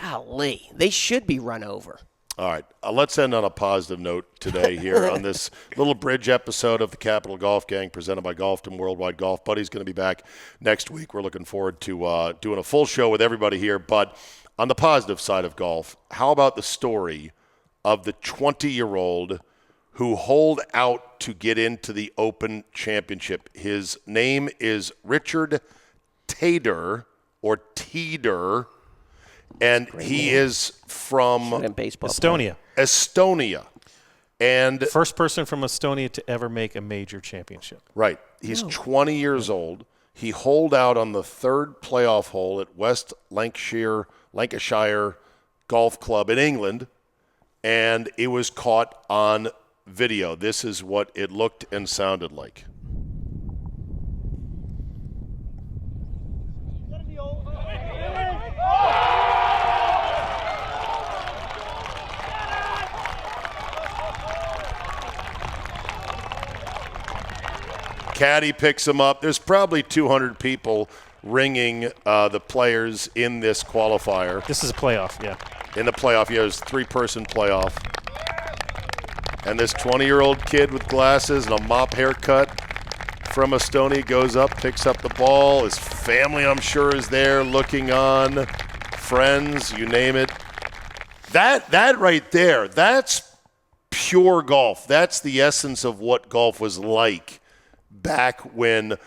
golly, they should be run over. All right, let's end on a positive note today here on this little bridge episode of the Capital Golf Gang presented by Golfton Worldwide Golf. Buddy's going to be back next week. We're looking forward to doing a full show with everybody here. But on the positive side of golf, how about the story of the 20-year-old who holed out to get into the Open Championship? His name is Richard Tader, or Teeter. And he is from Estonia. And first person from Estonia to ever make a major championship. Right. He's 20 years old. He holed out on the 3rd playoff hole at West Lancashire Golf Club in England, and it was caught on video. This is what it looked and sounded like. Caddy picks him up. There's probably 200 people ringing the players in this qualifier. This is a playoff, yeah. In the playoff, yeah, it was a 3-person playoff. And this 20-year-old kid with glasses and a mop haircut from Estonia goes up, picks up the ball. His family, I'm sure, is there looking on. Friends, you name it. That right there, that's pure golf. That's the essence of what golf was like back when,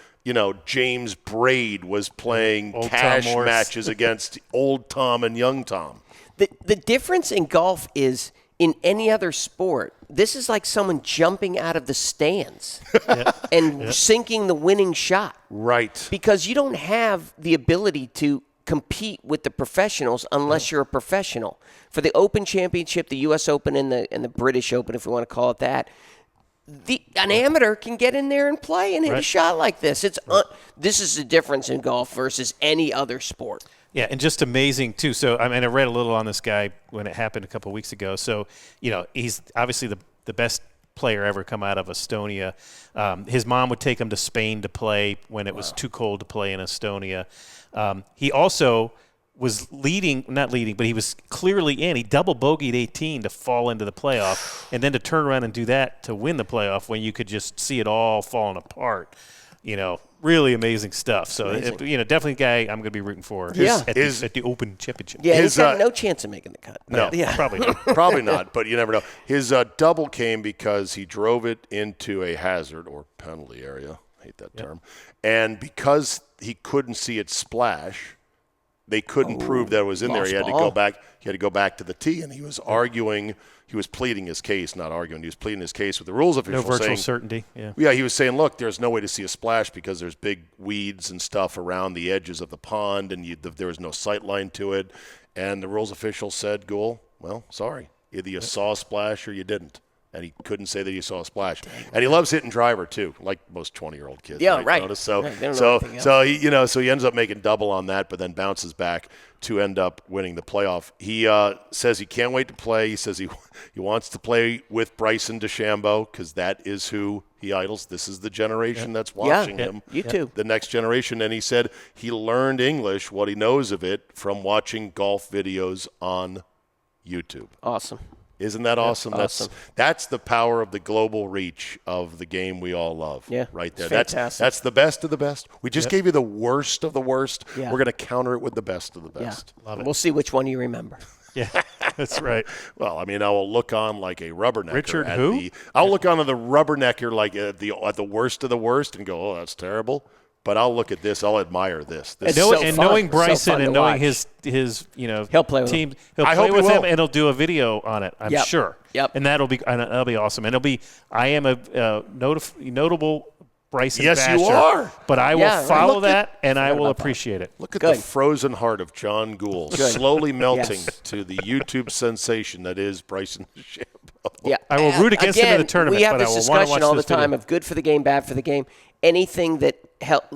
James Braid was playing Old cash Tom Morris. matches against Old Tom and Young Tom. The difference in golf is in any other sport, this is like someone jumping out of the stands and sinking the winning shot. Right. Because you don't have the ability to compete with the professionals unless you're a professional. For the Open Championship, the U.S. Open and the British Open, if we want to call it that, an amateur can get in there and play and hit a shot like this. This is the difference in golf versus any other sport. Yeah, and just amazing, too. So, I read a little on this guy when it happened a couple of weeks ago. So, he's obviously the best player ever come out of Estonia. His mom would take him to Spain to play when it was too cold to play in Estonia. He also was not leading, but he was clearly in. He double bogeyed 18 to fall into the playoff, and then to turn around and do that to win the playoff when you could just see it all falling apart. Really amazing stuff. So, definitely a guy I'm going to be rooting for at the Open Championship. Yeah, he's got no chance of making the cut. No, probably not. Probably not, but you never know. His double came because he drove it into a hazard or penalty area. I hate that term. And because he couldn't see it splash, they couldn't prove that it was in there. He had to go back. He had to go back to the tee, and he was arguing. He was pleading his case, not arguing. He was pleading his case with the rules official. No virtual certainty. Yeah, he was saying, look, there's no way to see a splash because there's big weeds and stuff around the edges of the pond, and there was no sight line to it. And the rules official said, Gould, well, sorry. Either you saw a splash or you didn't. And he couldn't say that he saw a splash. And he loves hitting driver, too, like most 20-year-old kids. Yeah, right. Notice. So he ends up making double on that, but then bounces back to end up winning the playoff. He says he can't wait to play. He says he wants to play with Bryson DeChambeau because that is who he idols. This is the generation that's watching him. You too. The next generation. And he said he learned English, what he knows of it, from watching golf videos on YouTube. Awesome. Isn't that awesome? Awesome. That's the power of the global reach of the game we all love. Yeah, right there. Fantastic. That's the best of the best. We just gave you the worst of the worst. Yeah. We're going to counter it with the best of the best. Yeah. Love it. We'll see which one you remember. Yeah, that's right. Well, I mean, I will look on like a rubbernecker. Richard who? I'll look on the rubbernecker like at the worst of the worst and go, oh, that's terrible. But I'll look at this. I'll admire this. Knowing Bryson and knowing his he'll play with team, he'll play with him, and he'll do a video on it. I'm sure. Yep. And that'll be awesome. And I am a notable Bryson basher. Yes, you are. But I will follow that, and I will appreciate it. Look at the frozen heart of John Gould slowly melting to the YouTube sensation that is Bryson DeChambeau. Yeah, I will root against him in the tournament. We have but this I will discussion all the video. time of good for the game, bad for the game. Anything that helped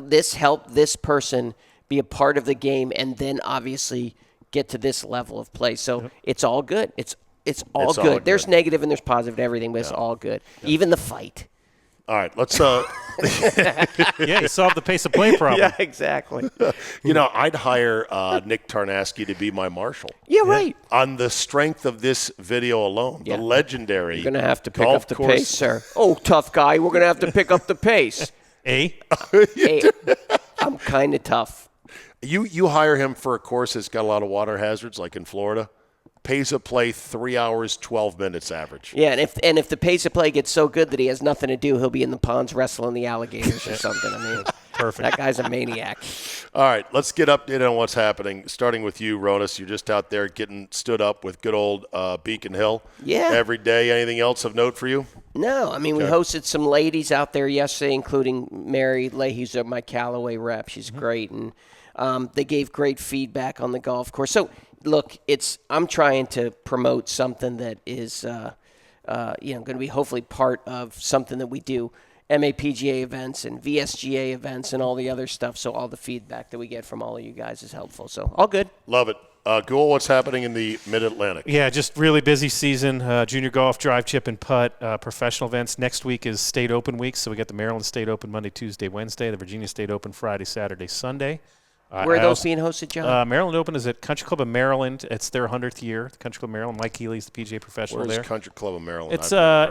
this person be a part of the game, and then obviously get to this level of play. So it's all good. It's all good. There's negative and there's positive to everything, but it's all good. Even the fight. All right, let's. You solved the pace of play problem. Yeah, exactly. I'd hire Nick Tarnasky to be my marshal. Yeah, right. On the strength of this video alone, the legendary. You're going to have to pick up the pace, sir. Oh, tough guy. We're going to have to pick up the pace. Hey, I'm kind of tough. You hire him for a course that's got a lot of water hazards, like in Florida. Pace of play 3 hours 12 minutes average. Yeah, and if the pace of play gets so good that he has nothing to do, he'll be in the ponds wrestling the alligators or something. I mean, perfect. That guy's a maniac. All right, let's get updated on what's happening. Starting with you, Ronas. You're just out there getting stood up with good old Beacon Hill. Yeah. Every day. Anything else of note for you? No, I mean, we hosted some ladies out there yesterday, including Mary Leahy's my Callaway rep. She's great, and they gave great feedback on the golf course. So, look, I'm trying to promote something that is, going to be hopefully part of something that we do, MAPGA events and VSGA events and all the other stuff. So all the feedback that we get from all of you guys is helpful. So all good. Love it. Gould, what's happening in the Mid-Atlantic? Yeah, just really busy season. Junior golf, drive, chip, and putt, professional events. Next week is State Open week, so we got the Maryland State Open Monday, Tuesday, Wednesday, the Virginia State Open Friday, Saturday, Sunday. Where are those being hosted, John? Maryland Open is at Country Club of Maryland. It's their 100th year. The Country Club of Maryland. Mike Healy's the PGA professional there. Where's Country Club of Maryland?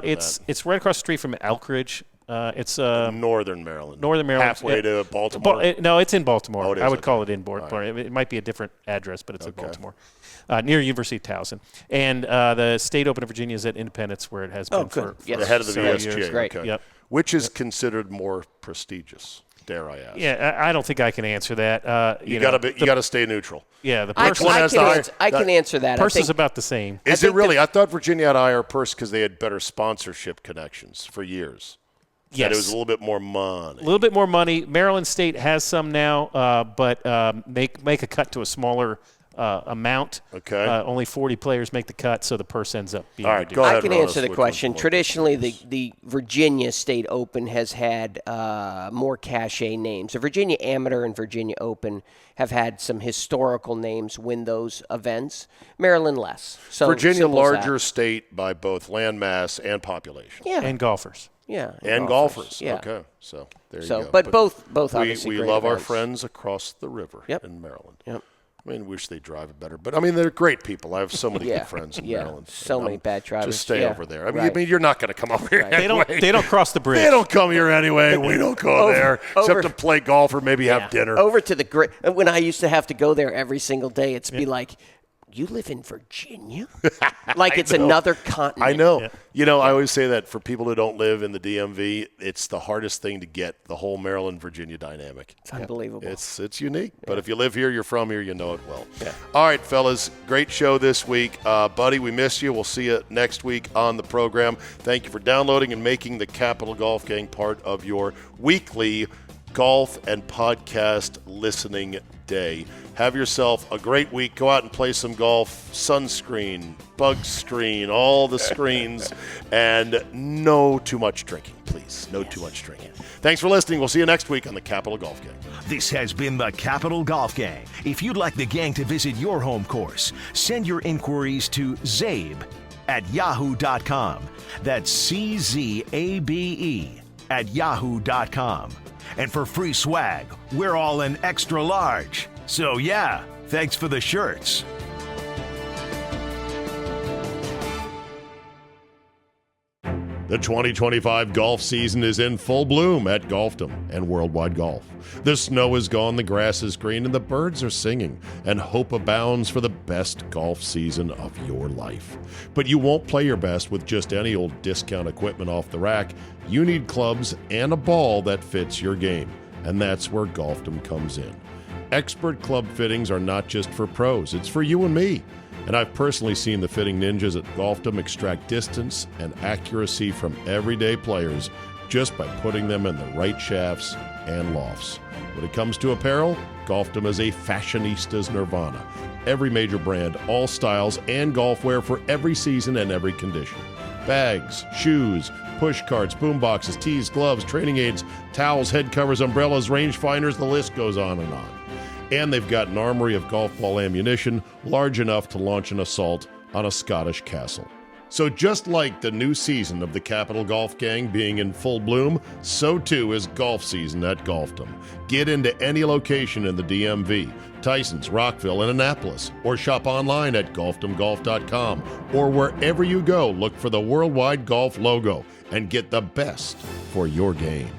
It's right across the street from Elkridge. It's Northern Maryland. Northern Maryland. Halfway to Baltimore. No, it's in Baltimore. Oh, it is? I would call it in Right. Baltimore. It might be a different address, but it's in Baltimore, near University of Towson. And the State Open of Virginia is at Independence, where it has been for the head of the several VSGA. years. Great. Okay. Yep. Which is considered more prestigious? Dare I ask? Yeah, I don't think I can answer that. You got to stay neutral. Yeah, the I purse. can answer that. Purse is about the same. Is it really? I thought Virginia had a higher purse because they had better sponsorship connections for years. Yes. That it was a little bit more money. A little bit more money. Maryland State has some now, but make a cut to a smaller amount. Okay. Only 40 players make the cut, so the purse ends up being All right, reduced. go ahead, I can Ronas, answer the which question. one's more Traditionally, prestigious? the Virginia State Open has had more cachet names. The Virginia Amateur and Virginia Open have had some historical names win those events. Maryland less. So Virginia simple as larger that. state by both land mass and population. Yeah. And golfers. Yeah. And golfers. Yeah. Okay, so there So, you go. but both obviously we great love our events. friends across the river Yep. in Maryland. Yep. I mean, wish they drive it better, but I mean, they're great people. I have so many Yeah. good friends in Yeah. Maryland. So And many bad drivers. Just stay Yeah. over there. I mean, Right. you're not going to come over here. Right. Anyway. They don't cross the bridge. They don't come here anyway. We don't go there except to play golf or maybe have dinner. Over to the great. When I used to have to go there every single day, it's be like, you live in Virginia? Like it's another continent. I know. You know, I always say that for people who don't live in the DMV, it's the hardest thing to get, the whole Maryland-Virginia dynamic. It's unbelievable. It's unique. But if you live here, you're from here, you know it well. Yeah. All right, fellas, great show this week. Buddy, we miss you. We'll see you next week on the program. Thank you for downloading and making the Capital Golf Gang part of your weekly golf and podcast listening day. Have yourself a great week. Go out and play some golf, sunscreen, bug screen, all the screens, and no too much drinking, please. No too much drinking. Thanks for listening. We'll see you next week on the Capital Golf Gang. This has been the Capital Golf Gang. If you'd like the gang to visit your home course, send your inquiries to zabe@yahoo.com. That's CZABE@yahoo.com. And for free swag, we're all in extra large. So yeah, thanks for the shirts. The 2025 golf season is in full bloom at Golfdom and Worldwide Golf. The snow is gone, the grass is green, and the birds are singing, and hope abounds for the best golf season of your life. But you won't play your best with just any old discount equipment off the rack. You need clubs and a ball that fits your game, and that's where Golfdom comes in. Expert club fittings are not just for pros, it's for you and me. And I've personally seen the fitting ninjas at Golfdom extract distance and accuracy from everyday players just by putting them in the right shafts and lofts. When it comes to apparel, Golfdom is a fashionista's nirvana. Every major brand, all styles, and golf wear for every season and every condition. Bags, shoes, push carts, boom boxes, tees, gloves, training aids, towels, head covers, umbrellas, range finders, the list goes on and on. And they've got an armory of golf ball ammunition large enough to launch an assault on a Scottish castle. So just like the new season of the Capital Golf Gang being in full bloom, so too is golf season at Golfdom. Get into any location in the DMV, Tysons, Rockville, and Annapolis, or shop online at golfdomgolf.com, or wherever you go, look for the Worldwide Golf logo and get the best for your game.